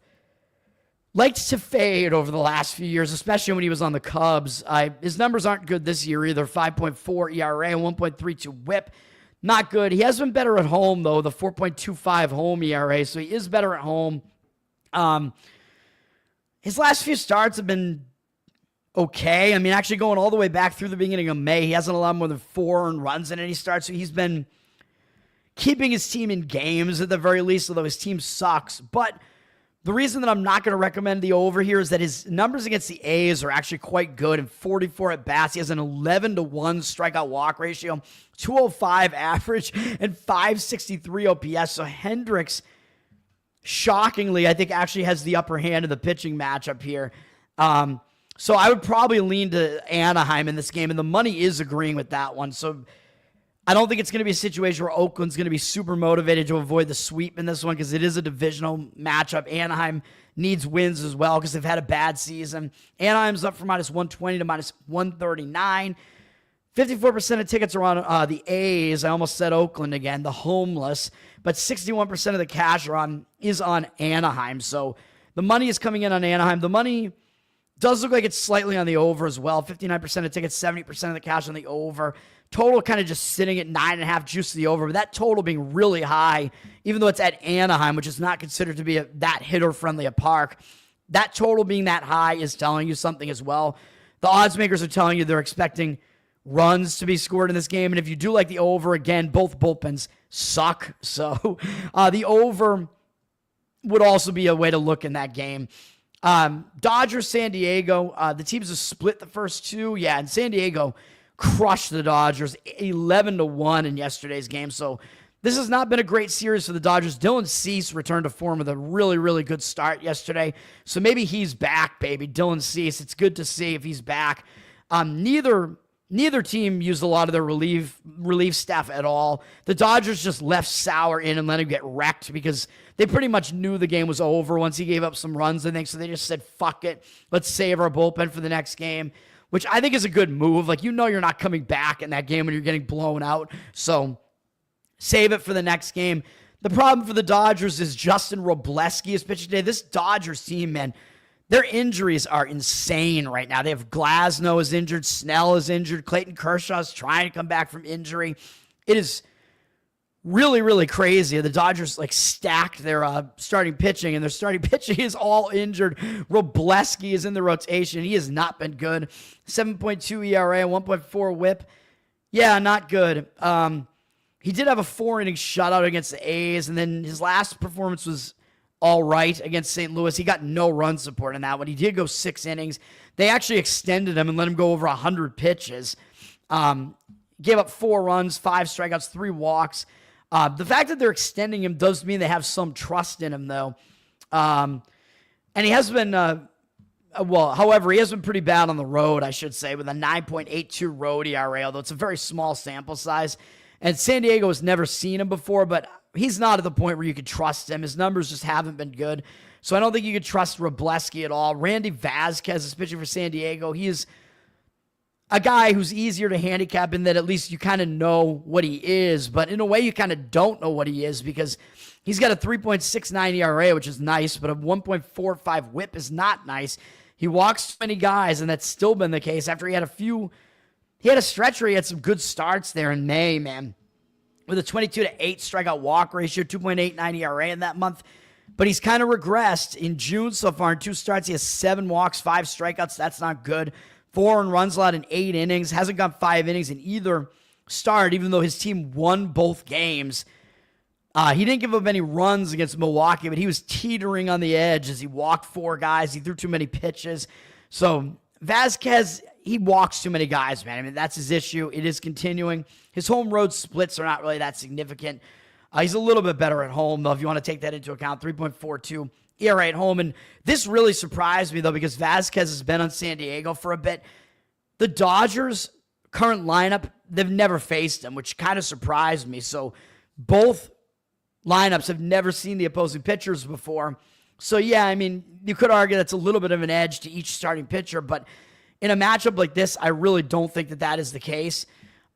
[SPEAKER 1] liked to fade over the last few years, especially when he was on the Cubs. His numbers aren't good this year either. 5.4 ERA and 1.32 whip. Not good. He has been better at home, though, the 4.25 home ERA. So he is better at home. His last few starts have been okay. I mean, actually going all the way back through the beginning of May, he hasn't allowed more than 4 earned runs in any start, so he's been keeping his team in games at the very least, although his team sucks. But the reason that I'm not going to recommend the over here is that his numbers against the A's are actually quite good. In 44 at-bats, he has an 11-1 strikeout walk ratio, 205 average, and 563 OPS. So Hendricks, shockingly, I think actually has the upper hand in the pitching matchup here. So I would probably lean to Anaheim in this game, and the money is agreeing with that one. So I don't think it's going to be a situation where Oakland's going to be super motivated to avoid the sweep in this one because it is a divisional matchup. Anaheim needs wins as well because they've had a bad season. Anaheim's up from -120 to -139. 54% of tickets are on the A's. I almost said Oakland again, the homeless. But 61% of the cash is on Anaheim. So the money is coming in on Anaheim. The money does look like it's slightly on the over as well. 59% of tickets, 70% of the cash on the over. Total kind of just sitting at 9.5 juice to the over. But that total being really high, even though it's at Anaheim, which is not considered to be that hitter-friendly a park. That total being that high is telling you something as well. The odds makers are telling you they're expecting runs to be scored in this game. And if you do like the over, again, both bullpens suck. So the over would also be a way to look in that game. Dodgers, San Diego, the teams have split the first 2. Yeah, and San Diego crushed the Dodgers 11-1 in yesterday's game. So this has not been a great series for the Dodgers. Dylan Cease returned to form with a really, really good start yesterday. So maybe he's back, baby. Dylan Cease. It's good to see if he's back. Neither team used a lot of their relief staff at all. The Dodgers just left Sauer in and let him get wrecked because they pretty much knew the game was over once he gave up some runs, I think. So they just said, fuck it. Let's save our bullpen for the next game, which I think is a good move. Like, you're not coming back in that game when you're getting blown out. So save it for the next game. The problem for the Dodgers is Justin Robleski is pitching today. This Dodgers team, man, their injuries are insane right now. They have Glasnow is injured, Snell is injured, Clayton Kershaw is trying to come back from injury. It is really, really crazy. The Dodgers stacked their starting pitching, and their starting pitching is all injured. Robleski is in the rotation. He has not been good. 7.2 ERA, 1.4 WHIP. Yeah, not good. He did have a 4-inning shutout against the A's, and then his last performance was all right against St. Louis. He got no run support in that one. He did go 6 innings. They actually extended him and let him go over 100 pitches. Gave up 4 runs, 5 strikeouts, 3 walks. The fact that they're extending him does mean they have some trust in him, though. And he has been, however, he has been pretty bad on the road, I should say, with a 9.82 road ERA, although it's a very small sample size. And San Diego has never seen him before, but he's not at the point where you could trust him. His numbers just haven't been good. So I don't think you could trust Robleski at all. Randy Vasquez is pitching for San Diego. He is a guy who's easier to handicap in that at least you kind of know what he is, but in a way you kind of don't know what he is because he's got a 3.69 ERA, which is nice, but a 1.45 WHIP is not nice. He walks too many guys, and that's still been the case after he had a stretch where he had some good starts there in May, man, with a 22-8 strikeout walk ratio, 2.89 ERA in that month. But he's kind of regressed in June so far. In 2 starts, he has 7 walks, 5 strikeouts. That's not good. 4 earned runs allowed in 8 innings. Hasn't gone 5 innings in either start, even though his team won both games. He didn't give up any runs against Milwaukee, but he was teetering on the edge as he walked 4 guys. He threw too many pitches. So Vasquez, he walks too many guys, man. I mean, that's his issue. It is continuing. His home road splits are not really that significant. He's a little bit better at home, though, if you want to take that into account. 3.42 ERA at home. And this really surprised me, though, because Vasquez has been on San Diego for a bit. The Dodgers' current lineup, they've never faced him, which kind of surprised me. So both lineups have never seen the opposing pitchers before. So, yeah, I mean, you could argue that's a little bit of an edge to each starting pitcher, but in a matchup like this, I really don't think that is the case.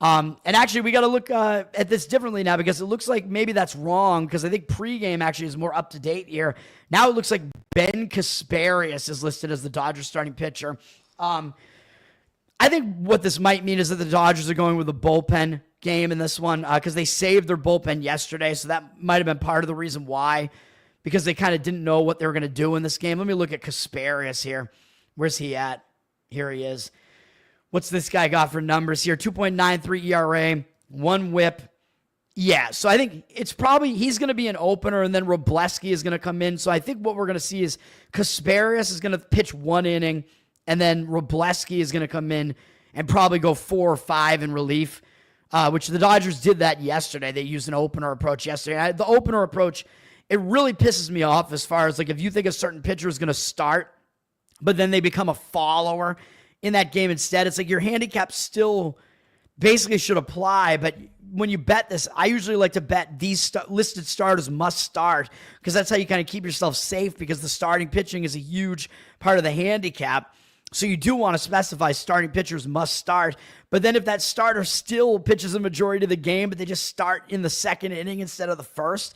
[SPEAKER 1] And actually, we got to look at this differently now because it looks like maybe that's wrong because I think pregame actually is more up to date here. Now it looks like Ben Kasparius is listed as the Dodgers starting pitcher. I think what this might mean is that the Dodgers are going with a bullpen game in this one because they saved their bullpen yesterday, so that might have been part of the reason why, because they kind of didn't know what they were going to do in this game. Let me look at Kasparius here. Where's he at? Here he is. What's this guy got for numbers here? 2.93 ERA, 1 WHIP. Yeah, so I think it's probably he's going to be an opener, and then Robleski is going to come in. So I think what we're going to see is Kasparius is going to pitch 1 inning, and then Robleski is going to come in and probably go 4 or 5 in relief, which the Dodgers did that yesterday. They used an opener approach yesterday. The opener approach, it really pisses me off as far as if you think a certain pitcher is going to start, but then they become a follower in that game instead. It's your handicap still basically should apply, but when you bet this, I usually like to bet these listed starters must start because that's how you kind of keep yourself safe because the starting pitching is a huge part of the handicap. So you do want to specify starting pitchers must start, but then if that starter still pitches a majority of the game, but they just start in the 2nd inning instead of the 1st,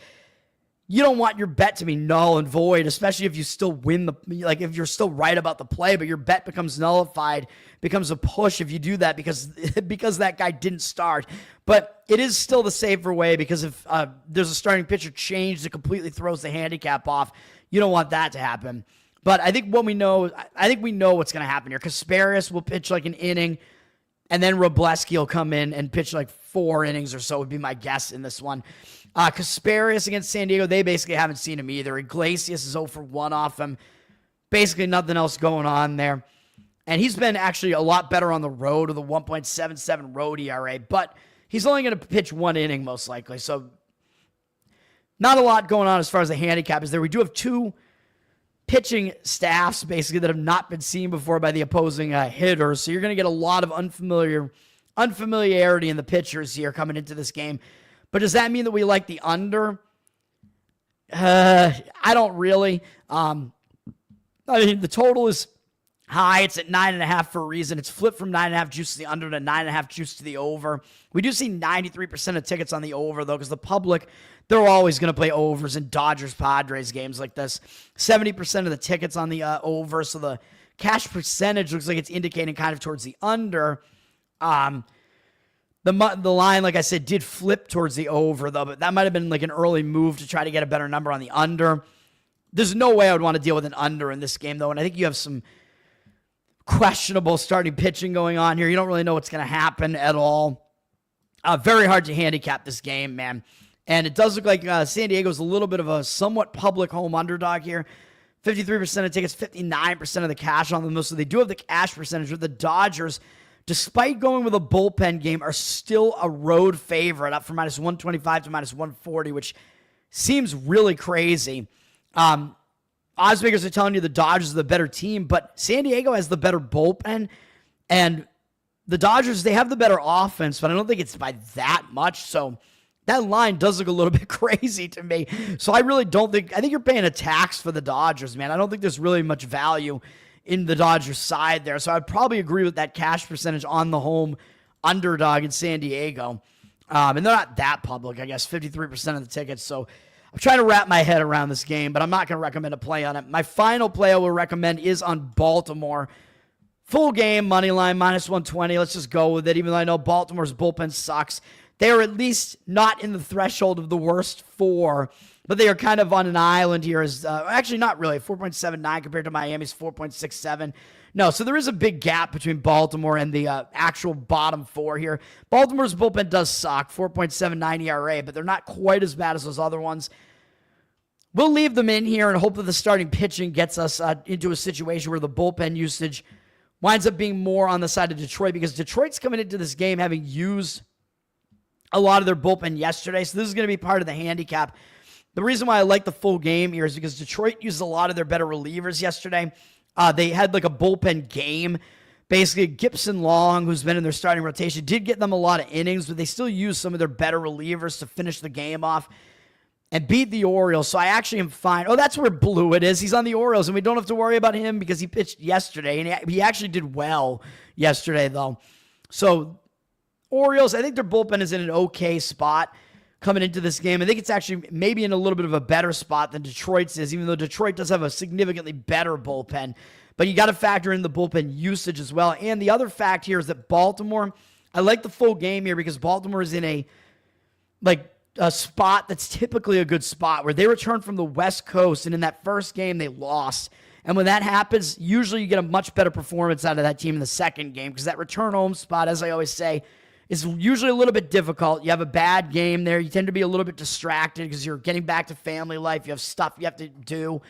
[SPEAKER 1] you don't want your bet to be null and void, especially if you still win if you're still right about the play, but your bet becomes nullified, becomes a push if you do that because that guy didn't start. But it is still the safer way because if there's a starting pitcher change that completely throws the handicap off, you don't want that to happen. But I think we know what's going to happen here. Kasparius will pitch an inning, and then Robleski will come in and pitch 4 innings or so would be my guess in this one. Kasparius against San Diego, they basically haven't seen him either. Iglesias is 0 for 1 off him. Basically nothing else going on there. And he's been actually a lot better on the road with a 1.77 road ERA, but he's only going to pitch one inning most likely. So not a lot going on as far as the handicap is there. We do have two pitching staffs basically that have not been seen before by the opposing hitters. So you're going to get a lot of unfamiliarity in the pitchers here coming into this game. But does that mean that we like the under? I don't really. I mean, the total is high. It's at 9.5 for a reason. It's flipped from 9.5 juice to the under to 9.5 juice to the over. We do see 93% of tickets on the over, though, because the public, they're always going to play overs in Dodgers-Padres games like this. 70% of the tickets on the over, so the cash percentage looks like it's indicating kind of towards the under. The line, like I said, did flip towards the over, though, but that might have been like an early move to try to get a better number on the under. There's no way I would want to deal with an under in this game, though, and I think you have some questionable starting pitching going on here. You don't really know what's going to happen at all. Very hard to handicap this game, man. And it does look like San Diego's a little bit of a somewhat public home underdog here. 53% of tickets, 59% of the cash on them. So they do have the cash percentage with the Dodgers, despite going with a bullpen game, are still a road favorite, up from minus 125 to minus 140, which seems really crazy. Odds makers are telling you the Dodgers are the better team, but San Diego has the better bullpen, and the Dodgers, they have the better offense, but I don't think it's by that much. So that line does look a little bit crazy to me. So I really don't think, I think you're paying a tax for the Dodgers, man. I don't think there's really much value in the Dodgers side there. So I'd probably agree with that cash percentage on the home underdog in San Diego. And they're not that public, I guess, 53% of the tickets. So I'm trying to wrap my head around this game, but I'm not going to recommend a play on it. My final play I will recommend is on Baltimore. Full game, money line, minus 120. Let's just go with it, even though I know Baltimore's bullpen sucks. They are at least not in the threshold of the worst four, but they are kind of on an island here. Actually, not really. 4.79 compared to Miami's 4.67. No, so there is a big gap between Baltimore and the actual bottom four here. Baltimore's bullpen does suck, 4.79 ERA, but they're not quite as bad as those other ones. We'll leave them in here and hope that the starting pitching gets us into a situation where the bullpen usage winds up being more on the side of Detroit, because Detroit's coming into this game having used a lot of their bullpen yesterday, so this is going to be part of the handicap. The reason why I like the full game here is because Detroit used a lot of their better relievers yesterday. They had like a bullpen game. Basically, Gibson Long, who's been in their starting rotation, did get them a lot of innings, but they still used some of their better relievers to finish the game off and beat the Orioles. So I actually am fine. Oh, that's where Blewett is. He's on the Orioles, and we don't have to worry about him because he pitched yesterday, and he actually did well yesterday, though. So Orioles, I think their bullpen is in an okay spot coming into this game. I think it's actually maybe in a little bit of a better spot than Detroit's is, even though Detroit does have a significantly better bullpen. But you got to factor in the bullpen usage as well. And the other fact here is that Baltimore, I like the full game here because Baltimore is in a spot that's typically a good spot where they return from the West Coast, and in that first game they lost. And when that happens, usually you get a much better performance out of that team in the second game, because that return home spot, as I always say, is usually a little bit difficult. You have a bad game there. You tend to be a little bit distracted because you're getting back to family life. You have stuff you have to do.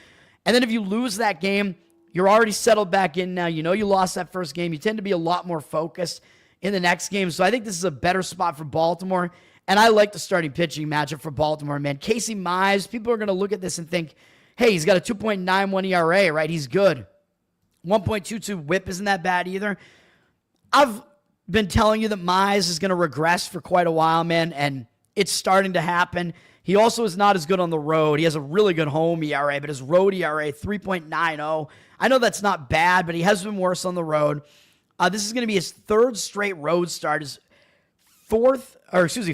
[SPEAKER 1] And then if you lose that game, you're already settled back in now. You know you lost that first game. You tend to be a lot more focused in the next game. So I think this is a better spot for Baltimore. And I like the starting pitching matchup for Baltimore, man. Casey Mize, people are going to look at this and think, hey, he's got a 2.91 ERA, right? He's good. 1.22 whip isn't that bad either. I've been telling you that Mize is going to regress for quite a while, man, and it's starting to happen. He also is not as good on the road. He has a really good home ERA, but his road ERA, 3.90. I know that's not bad, but he has been worse on the road. This is going to be his third straight road start, his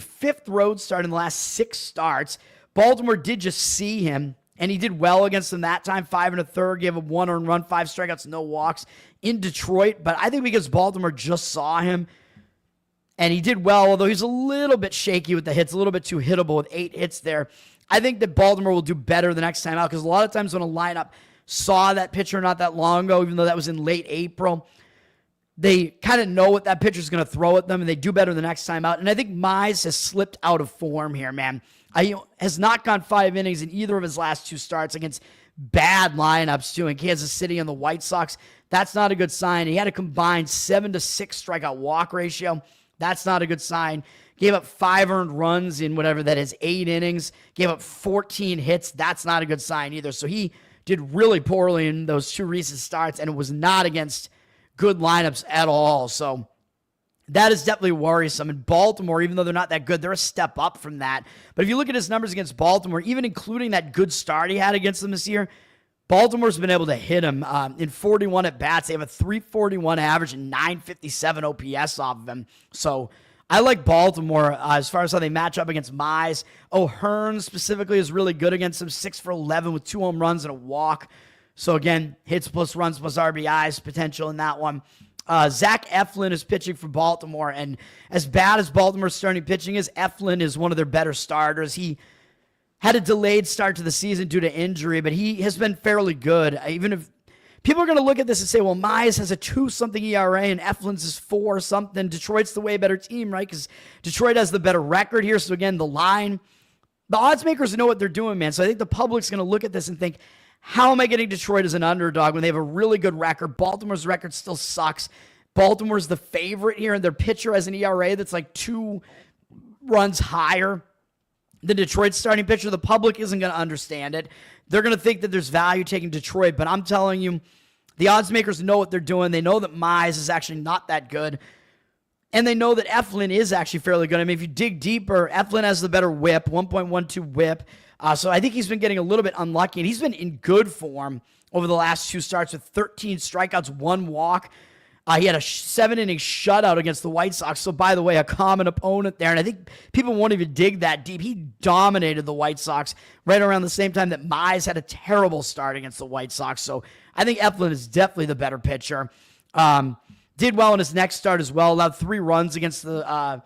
[SPEAKER 1] fifth road start in the last 6 starts. Baltimore did just see him, and he did well against them that time. 5 1/3, gave him 1 earned run, 5 strikeouts, no walks in Detroit. But I think because Baltimore just saw him, and he did well, although he's a little bit shaky with the hits, a little bit too hittable with 8 hits there. I think that Baltimore will do better the next time out, because a lot of times when a lineup saw that pitcher not that long ago, even though that was in late April, they kind of know what that pitcher's going to throw at them, and they do better the next time out. And I think Mize has slipped out of form here, man. He has not gone 5 innings in either of his last 2 starts against bad lineups, too, in Kansas City and the White Sox. That's not a good sign. He had a combined 7-6 strikeout walk ratio. That's not a good sign. Gave up 5 earned runs in whatever that is, 8 innings. Gave up 14 hits. That's not a good sign either. So he did really poorly in those 2 recent starts, and it was not against good lineups at all. So that is definitely worrisome. And Baltimore, even though they're not that good, they're a step up from that. But if you look at his numbers against Baltimore, even including that good start he had against them this year, Baltimore's been able to hit him in 41 at-bats. They have a 341 average and 957 OPS off of him. So I like Baltimore as far as how they match up against Mize. O'Hearn specifically is really good against him, 6 for 11 with 2 home runs and a walk. So again, hits plus runs plus RBIs potential in that one. Zach Eflin is pitching for Baltimore, and as bad as Baltimore's starting pitching is, Eflin is one of their better starters. He had a delayed start to the season due to injury, but he has been fairly good. Even if people are going to look at this and say, well, Mize has a 2-something ERA and Eflin's is 4-something. Detroit's the way better team, right? Because Detroit has the better record here. So again, the odds makers know what they're doing, man. So I think the public's going to look at this and think, how am I getting Detroit as an underdog when they have a really good record? Baltimore's record still sucks. Baltimore's the favorite here, and their pitcher has an ERA that's like 2 runs higher than Detroit's starting pitcher. The public isn't going to understand it. They're going to think that there's value taking Detroit, but I'm telling you, the odds makers know what they're doing. They know that Mize is actually not that good, and they know that Eflin is actually fairly good. I mean, if you dig deeper, Eflin has the better whip, 1.12 whip. So I think he's been getting a little bit unlucky, and he's been in good form over the last 2 starts with 13 strikeouts, 1 walk. He had a 7-inning shutout against the White Sox. So, by the way, a common opponent there. And I think people won't even dig that deep. He dominated the White Sox right around the same time that Mize had a terrible start against the White Sox. So, I think Eflin is definitely the better pitcher. Did well in his next start as well. Allowed 3 runs against the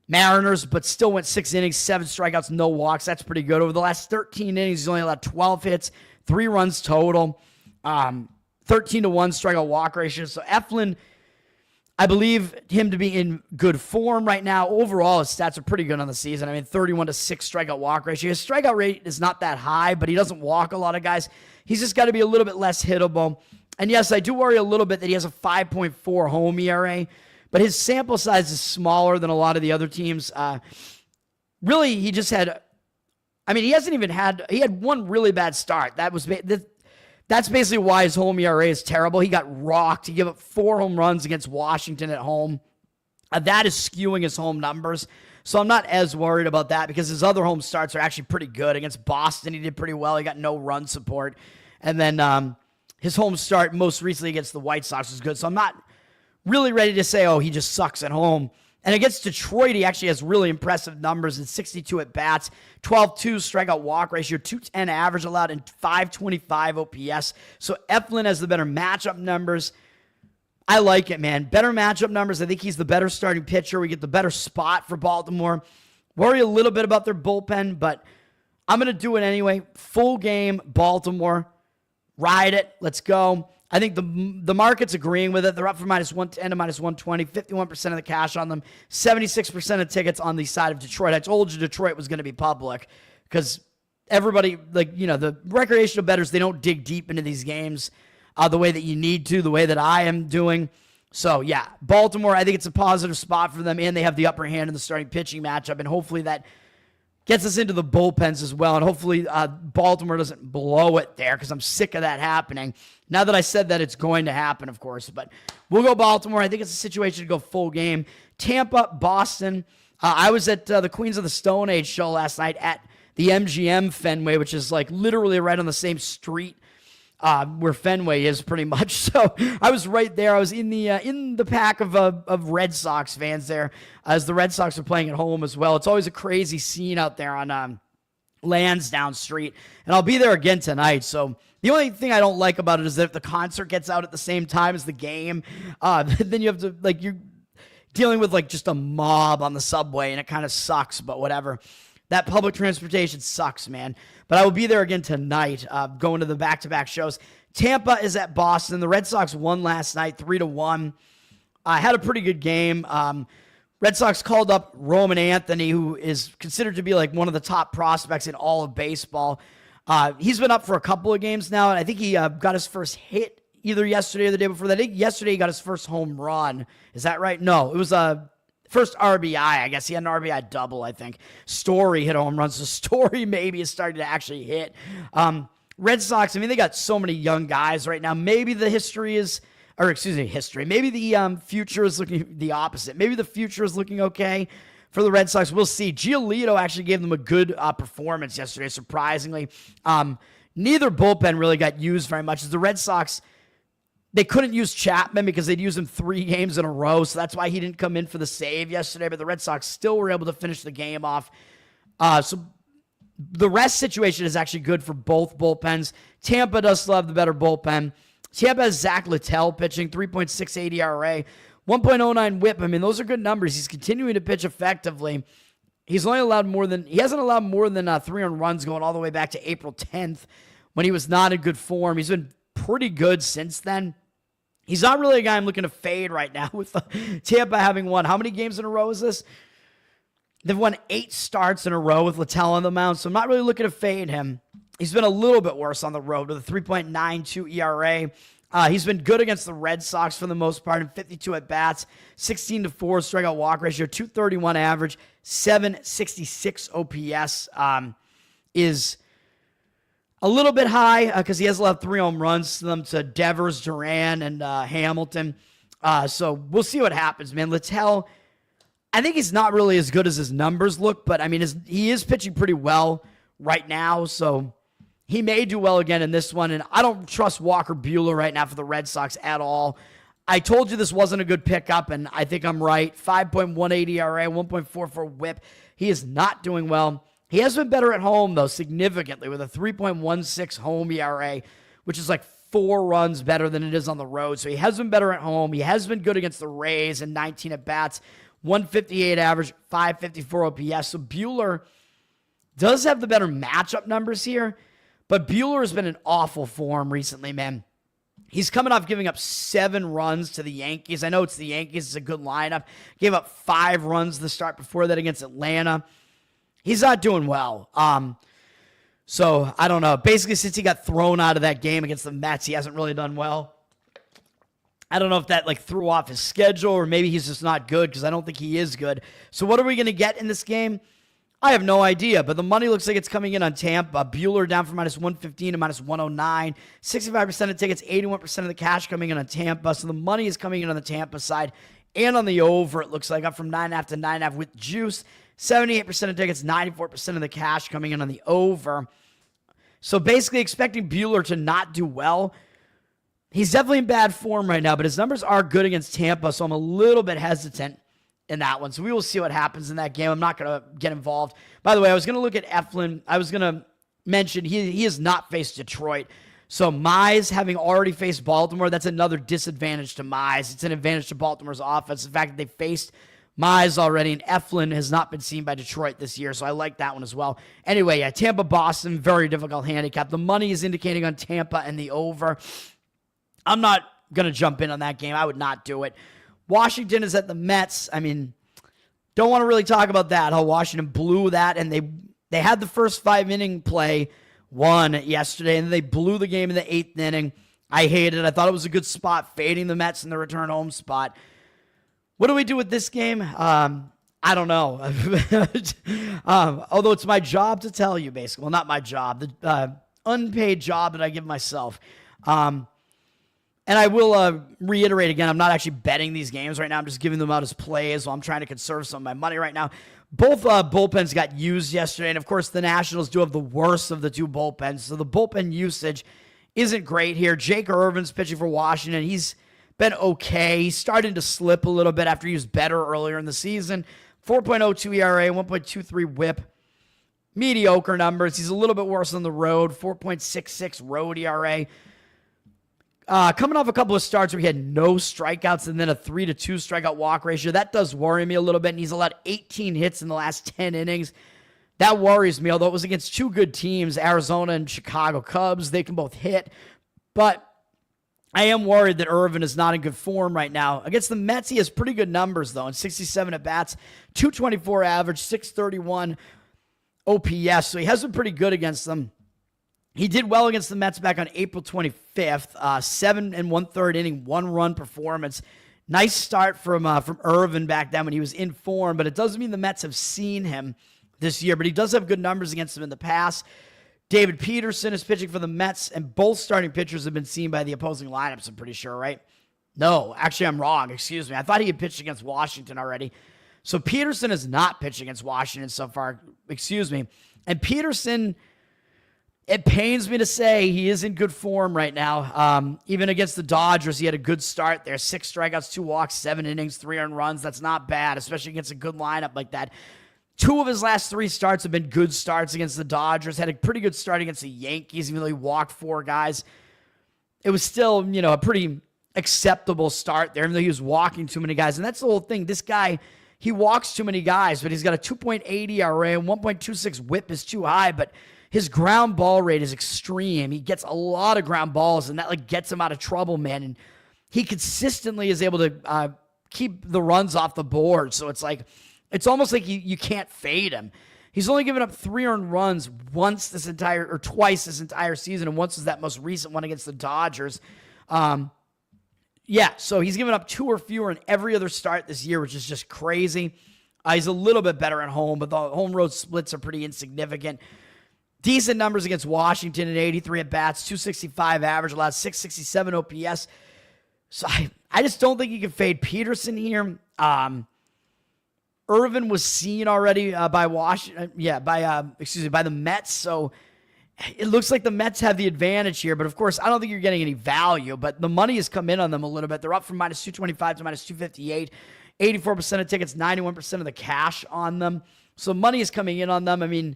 [SPEAKER 1] Mariners, but still went 6 innings, 7 strikeouts, no walks. That's pretty good. Over the last 13 innings, he's only allowed 12 hits, 3 runs total. 13-1 strikeout walk ratio. So Eflin, I believe him to be in good form right now. Overall, his stats are pretty good on the season. I mean, 31-6 strikeout walk ratio. His strikeout rate is not that high, but he doesn't walk a lot of guys. He's just got to be a little bit less hittable. And yes, I do worry a little bit that he has a 5.4 home ERA, but his sample size is smaller than a lot of the other teams. Really, he just had, I mean, he had 1 really bad start. That's basically why his home ERA is terrible. He got rocked. He gave up 4 home runs against Washington at home. That is skewing his home numbers. So I'm not as worried about that because his other home starts are actually pretty good. Against Boston, he did pretty well. He got no run support. And then his home start most recently against the White Sox was good. So I'm not really ready to say, oh, he just sucks at home. And against Detroit, he actually has really impressive numbers in 62 at-bats, 12-2 strikeout walk ratio, 210 average allowed, and 525 OPS. So Eflin has the better matchup numbers. I like it, man. Better matchup numbers. I think he's the better starting pitcher. We get the better spot for Baltimore. Worry a little bit about their bullpen, but I'm going to do it anyway. Full game, Baltimore. Ride it. Let's go. I think the market's agreeing with it. They're up from -110 to -120, 51% of the cash on them, 76% of tickets on the side of Detroit. I told you Detroit was going to be public because everybody, the recreational bettors, they don't dig deep into these games the way that you need to, the way that I am doing. So, yeah, Baltimore, I think it's a positive spot for them, and they have the upper hand in the starting pitching matchup, and hopefully that gets us into the bullpens as well, and hopefully Baltimore doesn't blow it there because I'm sick of that happening. Now that I said that, it's going to happen, of course, but we'll go Baltimore. I think it's a situation to go full game. Tampa, Boston. I was at the Queens of the Stone Age show last night at the MGM Fenway, which is like literally right on the same street where Fenway is pretty much. So I was right there. I was in the pack of Red Sox fans there as the Red Sox are playing at home as well. It's always a crazy scene out there on Lansdowne Street, and I'll be there again tonight. So the only thing I don't like about it is that if the concert gets out at the same time as the game, then you have to, you're dealing with just a mob on the subway, and it kind of sucks, but whatever. That public transportation sucks, man. But I will be there again tonight, going to the back-to-back shows. Tampa is at Boston. The Red Sox won last night, 3-1. I had a pretty good game. Red Sox called up Roman Anthony, who is considered to be one of the top prospects in all of baseball. He's been up for a couple of games now, and I think he got his first hit either yesterday or the day before that. I think yesterday he got his first home run. Is that right? No, it was a first RBI. I guess he had an RBI double, I think. Story hit a home run, so Story maybe is starting to actually hit. Red Sox, I mean, they got so many young guys right now. Maybe the history is, or excuse me, history. Maybe the future is looking the opposite. Maybe the future is looking okay for the Red Sox. We'll see. Giolito actually gave them a good performance yesterday, surprisingly. Neither bullpen really got used very much. As the Red Sox, they couldn't use Chapman because they'd used him 3 games in a row, so that's why he didn't come in for the save yesterday, but the Red Sox still were able to finish the game off. So the rest situation is actually good for both bullpens. Tampa does still have the better bullpen. Tampa has Zach Littell pitching, 3.68 ERA, 1.09 whip. I mean, those are good numbers. He's continuing to pitch effectively. He hasn't allowed more than 3 earned runs going all the way back to April 10th when he was not in good form. He's been pretty good since then. He's not really a guy I'm looking to fade right now with Tampa having won. How many games in a row is this? They've won 8 starts in a row with Littell on the mound, so I'm not really looking to fade him. He's been a little bit worse on the road with a 3.92 ERA. He's been good against the Red Sox for the most part in 52 at-bats, 16-4 strikeout walk ratio, 231 average, 766 OPS. Is a little bit high because he has allowed 3 home runs to them to Devers, Duran, and Hamilton. So we'll see what happens, man. Littell, I think he's not really as good as his numbers look, but I mean, he is pitching pretty well right now, so he may do well again in this one, and I don't trust Walker Buehler right now for the Red Sox at all. I told you this wasn't a good pickup, and I think I'm right. 5.18 ERA, 1.44 whip. He is not doing well. He has been better at home, though, significantly, with a 3.16 home ERA, which is like 4 runs better than it is on the road. So he has been better at home. He has been good against the Rays in 19 at-bats, 158 average, 554 OPS. So Buehler does have the better matchup numbers here, but Buehler has been in awful form recently, man. He's coming off giving up 7 runs to the Yankees. I know it's the Yankees. It's a good lineup. Gave up 5 runs the start before that against Atlanta. He's not doing well. So, I don't know. Basically, since he got thrown out of that game against the Mets, he hasn't really done well. I don't know if that threw off his schedule or maybe he's just not good because I don't think he is good. So, what are we going to get in this game? I have no idea, but the money looks like it's coming in on Tampa. Buehler down from -115 to -109. 65% of tickets, 81% of the cash coming in on Tampa. So the money is coming in on the Tampa side and on the over. It looks like up from 9.5 to 9.5 with juice. 78% of tickets, 94% of the cash coming in on the over. So basically expecting Buehler to not do well. He's definitely in bad form right now, but his numbers are good against Tampa, so I'm a little bit hesitant in that one. So we will see what happens in that game. I'm not going to get involved. By the way, I was going to look at Eflin. I was going to mention he has not faced Detroit. So Mize having already faced Baltimore, that's another disadvantage to Mize. It's an advantage to Baltimore's offense. The fact that they faced Mize already, and Eflin has not been seen by Detroit this year, so I like that one as well. Anyway, yeah, Tampa-Boston, very difficult handicap. The money is indicating on Tampa and the over. I'm not going to jump in on that game. I would not do it. Washington is at the Mets. I mean, don't want to really talk about that, how Washington blew that, and they had the first 5-inning play won yesterday, and they blew the game in the 8th inning. I hated it. I thought it was a good spot, fading the Mets in the return home spot. What do we do with this game? I don't know. Although it's my job to tell you, basically. Well, not my job. The unpaid job that I give myself. And I will reiterate again, I'm not actually betting these games right now. I'm just giving them out as plays while I'm trying to conserve some of my money right now. Both bullpens got used yesterday, and of course the Nationals do have the worst of the 2 bullpens, so the bullpen usage isn't great here. Jake Irvin's pitching for Washington. He's been okay. He's starting to slip a little bit after he was better earlier in the season. 4.02 ERA, 1.23 whip. Mediocre numbers. He's a little bit worse on the road. 4.66 road ERA. Coming off a couple of starts where he had no strikeouts and then a 3-2 strikeout walk ratio. That does worry me a little bit, and he's allowed 18 hits in the last 10 innings. That worries me, although it was against 2 good teams, Arizona and Chicago Cubs. They can both hit, but I am worried that Irvin is not in good form right now. Against the Mets, he has pretty good numbers, though, in 67 at-bats, 224 average, 631 OPS, so he has been pretty good against them. He did well against the Mets back on April 25th. 7 1/3 inning, 1-run performance. Nice start from Wnba back then when he was in form, but it doesn't mean the Mets have seen him this year. But he does have good numbers against them in the past. David Peterson is pitching for the Mets, and both starting pitchers have been seen by the opposing lineups, I'm pretty sure, right? No, actually, I'm wrong. Excuse me. I thought he had pitched against Washington already. So Peterson is not pitching against Washington so far. Excuse me. And Peterson, it pains me to say he is in good form right now. Even against the Dodgers, he had a good start there. 6 strikeouts, 2 walks, 7 innings, 3 earned runs. That's not bad, especially against a good lineup like that. 2 of his last 3 starts have been good starts against the Dodgers. Had a pretty good start against the Yankees, even though he walked 4 guys. It was still, a pretty acceptable start there, even though he was walking too many guys. And that's the whole thing. This guy, he walks too many guys, but he's got a 2.8 ERA and 1.26 whip is too high, but his ground ball rate is extreme. He gets a lot of ground balls, and that gets him out of trouble, man. And he consistently is able to keep the runs off the board. So it's almost like you can't fade him. He's only given up 3 earned runs twice this entire season, and once was that most recent one against the Dodgers. So he's given up 2 or fewer in every other start this year, which is just crazy. He's a little bit better at home, but the home road splits are pretty insignificant. Decent numbers against Washington at 83 at-bats, 265 average, allowed 667 OPS. So I just don't think you can fade Peterson here. Irvin was seen already by Washington, by the Mets. So it looks like the Mets have the advantage here, but of course, I don't think you're getting any value, but the money has come in on them a little bit. They're up from minus 225 to minus 258, 84% of tickets, 91% of the cash on them. So money is coming in on them. I mean,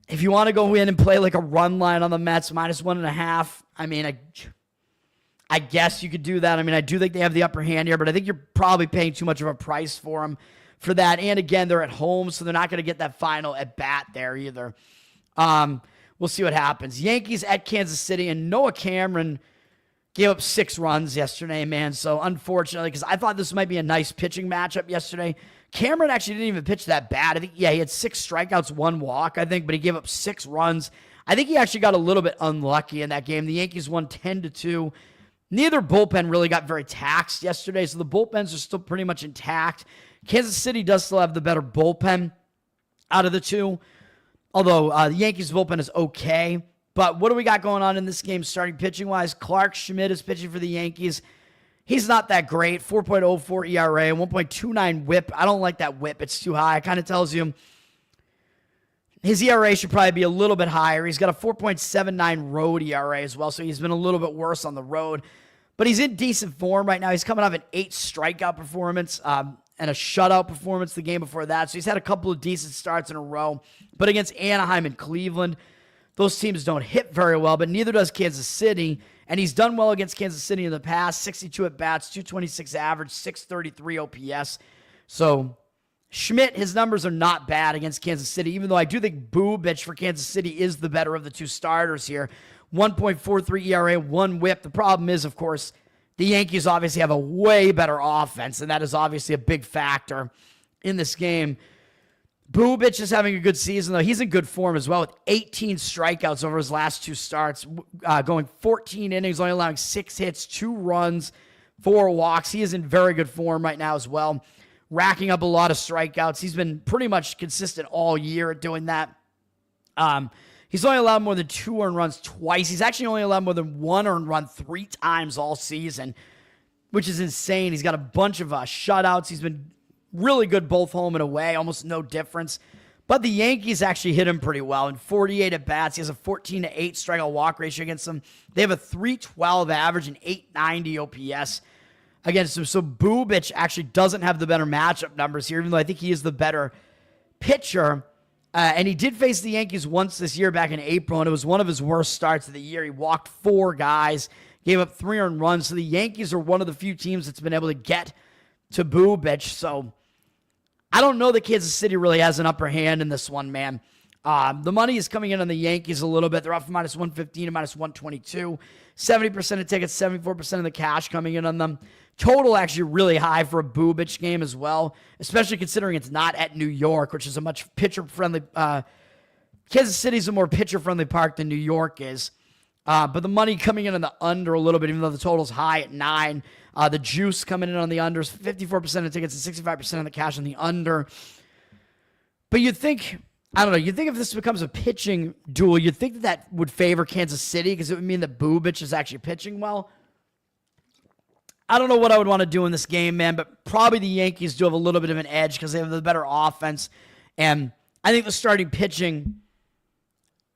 [SPEAKER 1] if you want to go in and play like a run line on the Mets, minus 1.5, I mean, I guess you could do that. I mean, I do think they have the upper hand here, but I think you're probably paying too much of a price for them for that. And again, they're at home, so they're not going to get that final at bat there either. We'll see what happens. Yankees at Kansas City, and Noah Cameron gave up 6 runs yesterday, man. So unfortunately, because I thought this might be a nice pitching matchup yesterday, Cameron actually didn't even pitch that bad. I think, he had 6 strikeouts, 1 walk, I think, but he gave up 6 runs. I think he actually got a little bit unlucky in that game. The Yankees won 10-2. Neither bullpen really got very taxed yesterday, so the bullpens are still pretty much intact. Kansas City does still have the better bullpen out of the 2, although the Yankees bullpen is okay. But what do we got going on in this game starting pitching-wise? Clark Schmidt is pitching for the Yankees. He's not that great, 4.04 ERA, 1.29 whip. I don't like that whip. It's too high. It kind of tells you his ERA should probably be a little bit higher. He's got a 4.79 road ERA as well, so he's been a little bit worse on the road. But he's in decent form right now. He's coming off an 8 strikeout performance and a shutout performance the game before that. So he's had a couple of decent starts in a row. But against Anaheim and Cleveland, those teams don't hit very well, but neither does Kansas City. And he's done well against Kansas City in the past, 62 at-bats, 226 average, 633 OPS. So Schmidt, his numbers are not bad against Kansas City, even though I do think Wnba for Kansas City is the better of the 2 starters here. 1.43 ERA, 1 whip. The problem is, of course, the Yankees obviously have a way better offense, and that is obviously a big factor in this game. Wnba is having a good season, though. He's in good form as well with 18 strikeouts over his last 2 starts, going 14 innings, only allowing 6 hits, 2 runs, 4 walks. He is in very good form right now as well, racking up a lot of strikeouts. He's been pretty much consistent all year at doing that. He's only allowed more than 2 earned runs twice. He's actually only allowed more than 1 earned run 3 times all season, which is insane. He's got a bunch of shutouts. He's been really good both home and away, almost no difference. But the Yankees actually hit him pretty well. In 48 at-bats, he has a 14-8 strikeout walk ratio against them. They have a 312 average and 890 OPS against him. So Wnba actually doesn't have the better matchup numbers here, even though I think he is the better pitcher. And he did face the Yankees once this year back in April, and it was one of his worst starts of the year. He walked 4 guys, gave up 3 earned runs. So the Yankees are one of the few teams that's been able to get to Wnba. So I don't know that Kansas City really has an upper hand in this one, man. The money is coming in on the Yankees a little bit. They're up from minus 115 to minus 122. 70% of tickets, 74% of the cash coming in on them. Total actually really high for a Wnba game as well, especially considering it's not at New York, which is a much pitcher-friendly Kansas City's a more pitcher-friendly park than New York is. But the money coming in on the under a little bit, even though the total's high at 9. The juice coming in on the unders, 54% of tickets and 65% of the cash on the under. But you'd think, I don't know, you'd think if this becomes a pitching duel, you'd think that would favor Kansas City because it would mean that Bubich is actually pitching well. I don't know what I would want to do in this game, man, but probably the Yankees do have a little bit of an edge because they have the better offense. And I think the starting pitching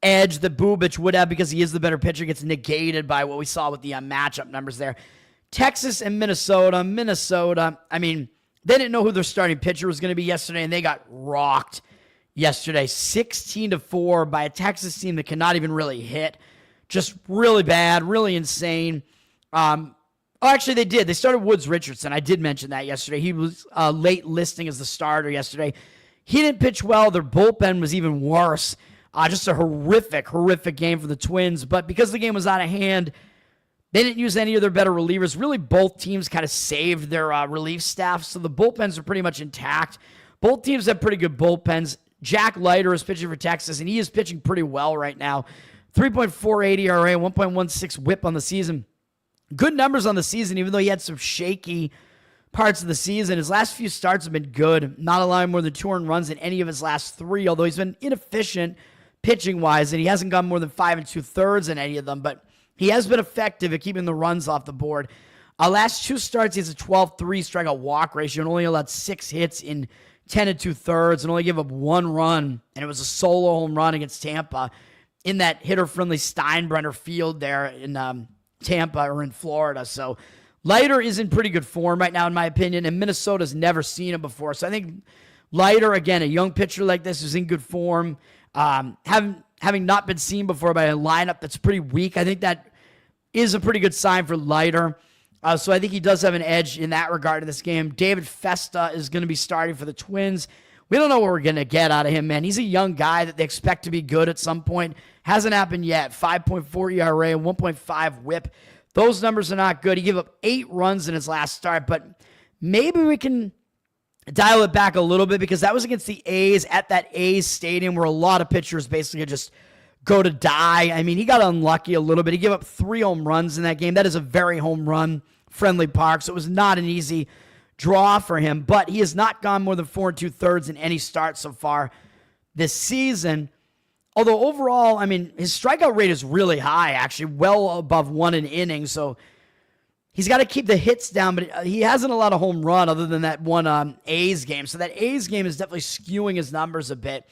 [SPEAKER 1] edge that Bubich would have because he is the better pitcher gets negated by what we saw with the matchup numbers there. Texas and Minnesota. I mean, they didn't know who their starting pitcher was going to be yesterday, and they got rocked yesterday. 16-4 by a Texas team that cannot even really hit. Just really bad, really insane. Actually, they did. They started Woods Richardson. I did mention that yesterday. He was late listing as the starter yesterday. He didn't pitch well. Their bullpen was even worse. Just a horrific game for the Twins. But because the game was out of hand, they didn't use any of their better relievers. Really, both teams kind of saved their relief staff, so the bullpens are pretty much intact. Both teams have pretty good bullpens. Jack Leiter is pitching for Texas, and he is pitching pretty well right now. 3.48 ERA, 1.16 whip on the season. Good numbers on the season, even though he had some shaky parts of the season. His last few starts have been good, not allowing more than 2 earned runs in any of his last 3, although he's been inefficient pitching-wise, and he hasn't gone more than 5 2/3 in any of them, but he has been effective at keeping the runs off the board. Last 2 starts, he has a 12-3 strikeout walk ratio and only allowed 6 hits in 10 2/3 and only gave up 1 run, and it was a solo home run against Tampa in that hitter-friendly Steinbrenner field there in Tampa or in Florida. So Leiter is in pretty good form right now, in my opinion, and Minnesota's never seen him before. So I think Leiter, again, a young pitcher like this, is in good form. Having not been seen before by a lineup that's pretty weak, I think that is a pretty good sign for Leiter. So I think he does have an edge in that regard in this game. David Festa is going to be starting for the Twins. We don't know what we're going to get out of him, man. He's a young guy that they expect to be good at some point. Hasn't happened yet. 5.4 ERA, 1.5 whip. Those numbers are not good. He gave up 8 runs in his last start, but maybe we can dial it back a little bit because that was against the A's at that A's stadium where a lot of pitchers basically just go to die. I mean, he got unlucky a little bit. He gave up 3 home runs in that game. That is a very home run friendly park, so it was not an easy draw for him, but he has not gone more than 4 2/3 in any start so far this season. Although overall, I mean, his strikeout rate is really high, actually, well above 1 an inning, so he's got to keep the hits down, but he hasn't a lot of home run other than that one A's game. So that A's game is definitely skewing his numbers a bit.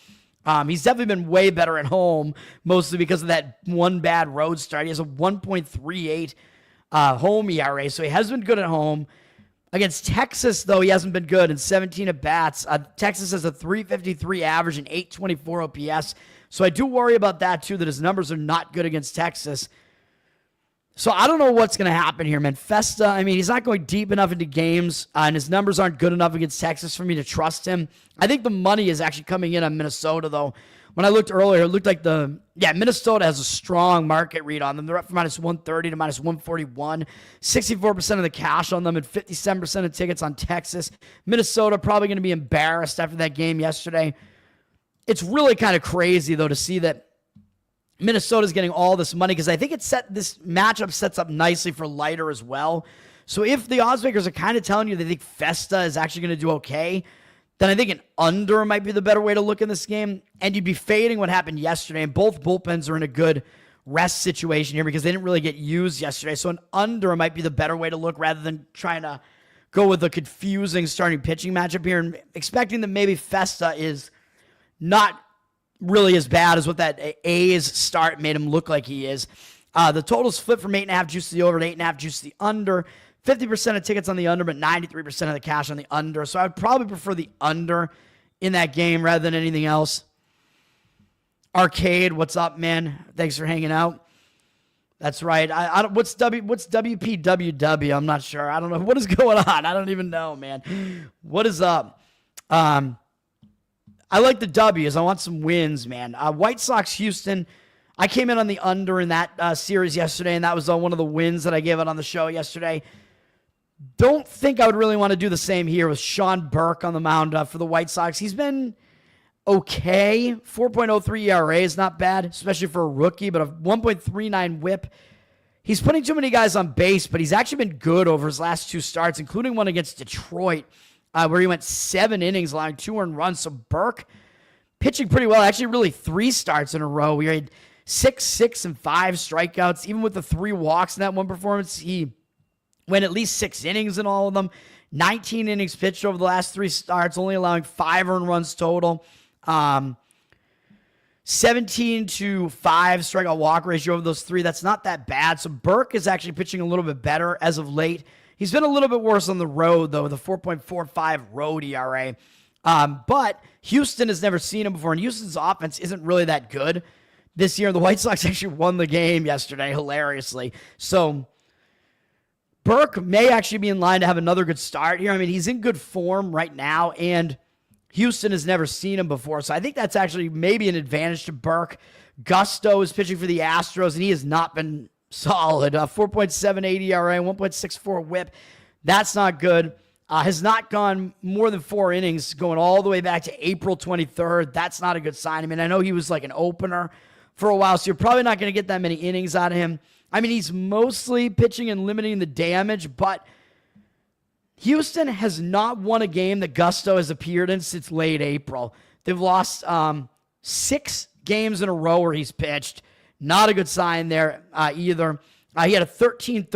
[SPEAKER 1] He's definitely been way better at home, mostly because of that one bad road start. He has a 1.38 home ERA, so he has been good at home. Against Texas, though, he hasn't been good in 17 at-bats. Texas has a 353 average and 824 OPS, so I do worry about that, too, that his numbers are not good against Texas. So I don't know what's going to happen here, man. Festa, I mean, he's not going deep enough into games, and his numbers aren't good enough against Texas for me to trust him. I think the money is actually coming in on Minnesota, though. When I looked earlier, it looked like Minnesota has a strong market read on them. They're up from -130 to -141. 64% of the cash on them and 57% of tickets on Texas. Minnesota probably going to be embarrassed after that game yesterday. It's really kind of crazy, though, to see that Minnesota's getting all this money because I think this matchup sets up nicely for Leiter as well. So if the odds makers are kind of telling you they think Festa is actually going to do okay, then I think an under might be the better way to look in this game. And you'd be fading what happened yesterday. And both bullpens are in a good rest situation here because they didn't really get used yesterday. So an under might be the better way to look rather than trying to go with a confusing starting pitching matchup here and expecting that maybe Festa is not really as bad as what that A's start made him look like he is. The total's flipped from 8.5 juice to the over to 8.5 juice to the under. 50% of tickets on the under, but 93% of the cash on the under. So I would probably prefer the under in that game rather than anything else. Arcade, what's up, man? Thanks for hanging out. That's right. What's WPWW? I'm not sure. I don't know. What is going on? I don't even know, man. What is up? I like the W's. I want some wins, man. White Sox, Houston. I came in on the under in that series yesterday, and that was one of the wins that I gave out on the show yesterday. Don't think I would really want to do the same here with Sean Burke on the mound for the White Sox. He's been okay. 4.03 ERA is not bad, especially for a rookie, but a 1.39 whip. He's putting too many guys on base, but he's actually been good over his last 2 starts, including one against Detroit, where he went 7 innings, allowing 2 earned runs. So Burke pitching pretty well. Actually, really 3 starts in a row. We had 6, 6, and 5 strikeouts. Even with the 3 walks in that one performance, he went at least 6 innings in all of them. 19 innings pitched over the last 3 starts, only allowing 5 earned runs total. 17 to 5 strikeout walk ratio over those 3. That's not that bad. So Burke is actually pitching a little bit better as of late. He's been a little bit worse on the road, though, with a 4.45 road ERA. But Houston has never seen him before, and Houston's offense isn't really that good this year. The White Sox actually won the game yesterday, hilariously. So Burke may actually be in line to have another good start here. I mean, he's in good form right now, and Houston has never seen him before, so I think that's actually maybe an advantage to Burke. Gusto is pitching for the Astros, and he has not been solid. 4.78 ERA, 1.64 whip. That's not good. Has not gone more than 4 innings, going all the way back to April 23rd. That's not a good sign. I mean, I know he was like an opener for a while, so you're probably not going to get that many innings out of him. I mean, he's mostly pitching and limiting the damage, but Houston has not won a game that Gusto has appeared in since late April. They've lost 6 games in a row where he's pitched. Not a good sign there either. He had a 13-13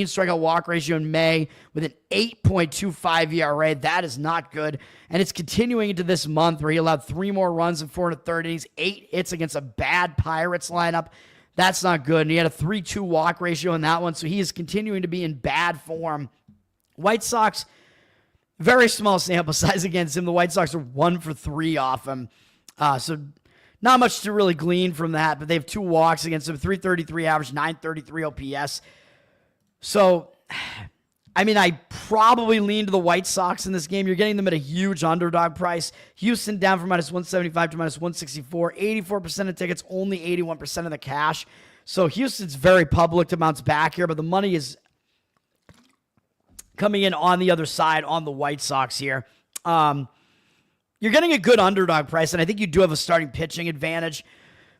[SPEAKER 1] strikeout walk ratio in May with an 8.25 ERA. That is not good. And it's continuing into this month where he allowed 3 more runs in 430 innings, 8 hits against a bad Pirates lineup. That's not good. And he had a 3.2 walk ratio in that one. So he is continuing to be in bad form. White Sox, very small sample size against him. The White Sox are 1 for 3 off him. So not much to really glean from that, but they have 2 walks against him, 333 average, 933 OPS. So, I mean, I probably lean to the White Sox in this game. You're getting them at a huge underdog price. Houston down from minus 175 to minus 164. 84% of tickets, only 81% of the cash. So Houston's very public to bounce back here, but the money is coming in on the other side on the White Sox here. You're getting a good underdog price, and I think you do have a starting pitching advantage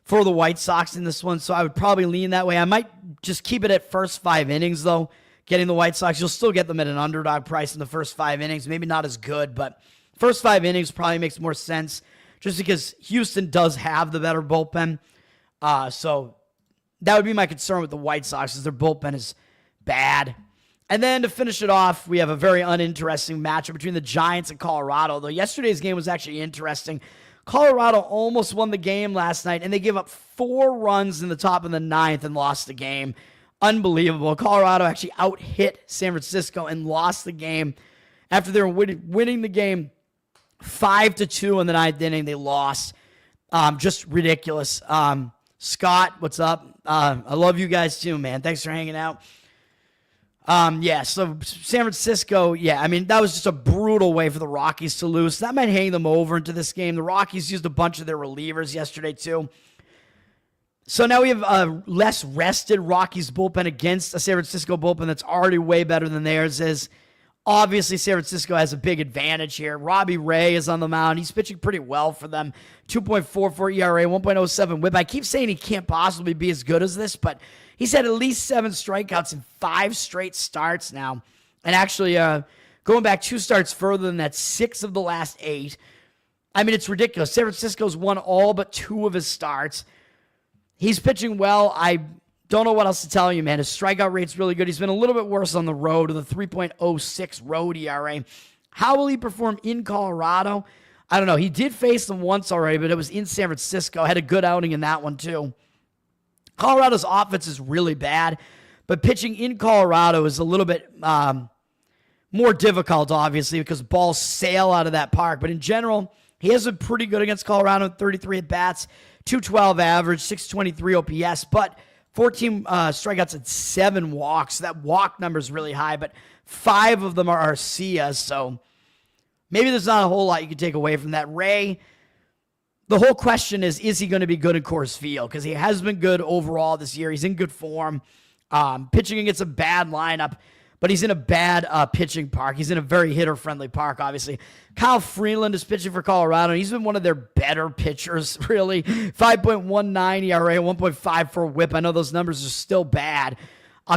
[SPEAKER 1] for the White Sox in this one, so I would probably lean that way. I might just keep it at first 5 innings, though, getting the White Sox. You'll still get them at an underdog price in the first 5 innings. Maybe not as good, but first 5 innings probably makes more sense just because Houston does have the better bullpen. So that would be my concern with the White Sox, is their bullpen is bad. And then to finish it off, we have a very uninteresting matchup between the Giants and Colorado. Though yesterday's game was actually interesting. Colorado almost won the game last night, and they gave up 4 runs in the top of the 9th and lost the game. Unbelievable. Colorado actually out-hit San Francisco and lost the game. After they were winning the game 5-2 in the 9th inning, they lost. Just ridiculous. Scott, what's up? I love you guys too, man. Thanks for hanging out. So San Francisco, I mean, that was just a brutal way for the Rockies to lose. That might hang them over into this game. The Rockies used a bunch of their relievers yesterday, too. So now we have a less rested Rockies bullpen against a San Francisco bullpen that's already way better than theirs is. Obviously, San Francisco has a big advantage here. Robbie Ray is on the mound. He's pitching pretty well for them. 2.44 ERA, 1.07 whip. I keep saying he can't possibly be as good as this, but he's had at least 7 strikeouts in 5 straight starts now. And actually, going back 2 starts further than that, 6 of the last 8. I mean, it's ridiculous. San Francisco's won all but 2 of his starts. He's pitching well. I don't know what else to tell you, man. His strikeout rate's really good. He's been a little bit worse on the road with a 3.06 road ERA. How will he perform in Colorado? I don't know. He did face them once already, but it was in San Francisco. Had a good outing in that one, too. Colorado's offense is really bad, but pitching in Colorado is a little bit more difficult, obviously, because balls sail out of that park. But in general, he has been pretty good against Colorado, 33 at-bats, 212 average, 623 OPS, but 14 strikeouts and 7 walks. That walk number is really high, but 5 of them are Arcias, so maybe there's not a whole lot you can take away from that. Ray, the whole question is he going to be good in Coors Field? Because he has been good overall this year. He's in good form. Pitching against a bad lineup. but he's in a bad pitching park. He's in a very hitter-friendly park, obviously. Kyle Freeland is pitching for Colorado, and he's been one of their better pitchers, really. 5.19 ERA, 1.54 whip. I know those numbers are still bad.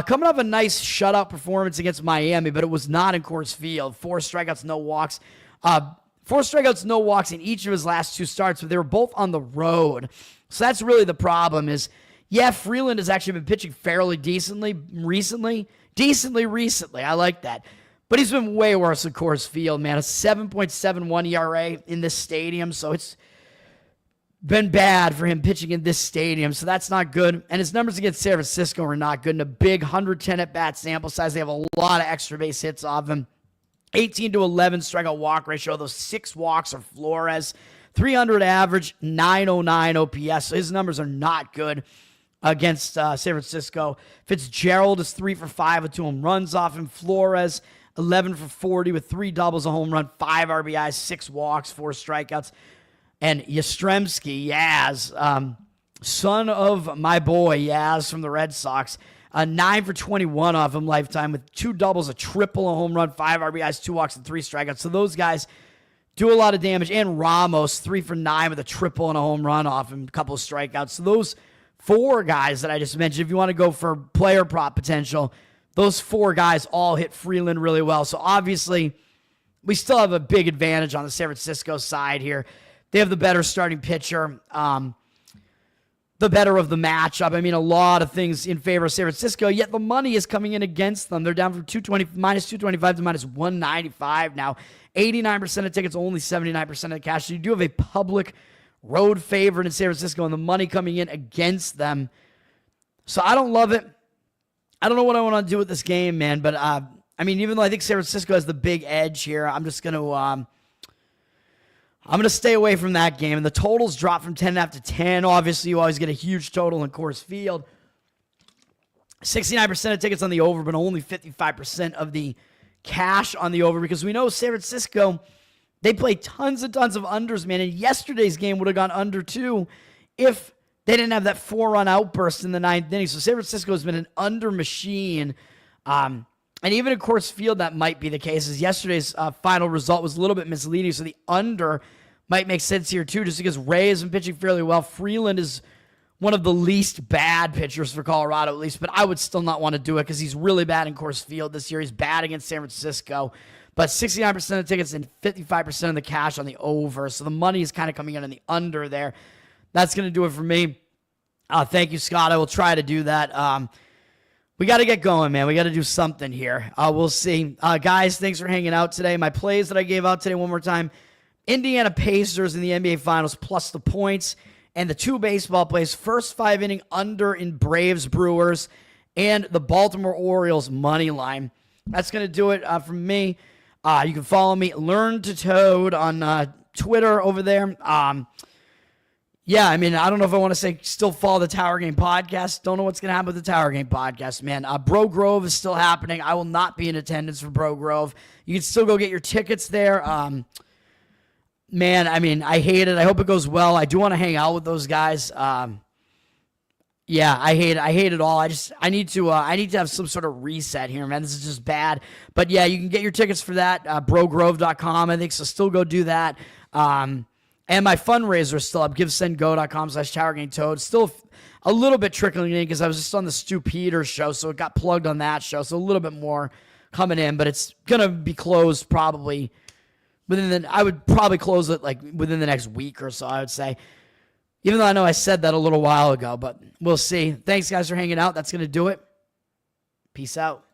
[SPEAKER 1] Coming off a nice shutout performance against Miami, but it was not in Coors Field. 4 strikeouts, no walks. 4 strikeouts, no walks in each of his last 2 starts, but they were both on the road. So that's really the problem is, yeah, Freeland has actually been pitching fairly decently recently. I like that. But he's been way worse at Coors Field, man. A 7.71 ERA in this stadium, so it's been bad for him pitching in this stadium, so that's not good. And his numbers against San Francisco are not good. In a big 110 at-bat sample size, they have a lot of extra base hits off him. 18-11 strikeout walk ratio. Those 6 walks are Flores. 300 average, 909 OPS. So his numbers are not good against San Francisco. Fitzgerald is 3 for 5 with 2 home runs off him. Flores, 11 for 40 with 3 doubles, a home run, 5 RBIs, 6 walks, 4 strikeouts. And Yastrzemski, Yaz, son of my boy Yaz from the Red Sox, 9 for 21 off him lifetime with 2 doubles, a triple, a home run, 5 RBIs, 2 walks, and 3 strikeouts. So those guys do a lot of damage. And Ramos, 3 for 9 with a triple and a home run off him, a couple of strikeouts. So those 4 guys that I just mentioned, if you want to go for player prop potential, those 4 guys all hit Freeland really well. So obviously, we still have a big advantage on the San Francisco side here. They have the better starting pitcher, the better of the matchup. I mean, a lot of things in favor of San Francisco, yet the money is coming in against them. They're down from minus 225 to minus 195 now. 89% of tickets, only 79% of the cash. So you do have a public road favorite in San Francisco, and the money coming in against them. So I don't love it. I don't know what I want to do with this game, man. But, I mean, even though I think San Francisco has the big edge here, I'm just going to I'm going to stay away from that game. And the totals drop from 10.5 to 10. Obviously, you always get a huge total in Coors Field. 69% of tickets on the over, but only 55% of the cash on the over, because we know San Francisco, they play tons and tons of unders, man. And yesterday's game would have gone under too if they didn't have that 4-run outburst in the 9th inning. So San Francisco has been an under machine. And even in Coors Field, that might be the case, as yesterday's final result was a little bit misleading. So the under might make sense here too, just because Ray has been pitching fairly well. Freeland is one of the least bad pitchers for Colorado, at least, but I would still not want to do it because he's really bad in Coors Field this year. He's bad against San Francisco, but 69% of tickets and 55% of the cash on the over. So the money is kind of coming in on the under there. That's going to do it for me. Thank you, Scott. I will try to do that. We got to get going, man. We got to do something here. We'll see. Guys, thanks for hanging out today. My plays that I gave out today one more time. Indiana Pacers in the NBA Finals plus the points. And the 2 baseball plays, first 5 inning under in Braves Brewers, and the Baltimore Orioles money line. That's going to do it from me. You can follow me, Learn to Toad, on Twitter over there. Yeah, I mean, I don't know if I want to say still follow the Tower Game podcast. Don't know what's going to happen with the Tower Game podcast, man. Bro Grove is still happening. I will not be in attendance for Bro Grove. You can still go get your tickets there. Man, I mean, I hate it. I hope it goes well. I do want to hang out with those guys. Yeah, I hate it all. I need to have some sort of reset here, man. This is just bad. But yeah, you can get your tickets for that, brogrove.com, I think, so still go do that. And my fundraiser is still up, givesendgo.com/TowerGameToad. Still a little bit trickling in because I was just on the Stu Peters show, so it got plugged on that show. So a little bit more coming in, but it's going to be closed probably I would probably close it like within the next week or so, I would say. Even though I know I said that a little while ago, but we'll see. Thanks, guys, for hanging out. That's going to do it. Peace out.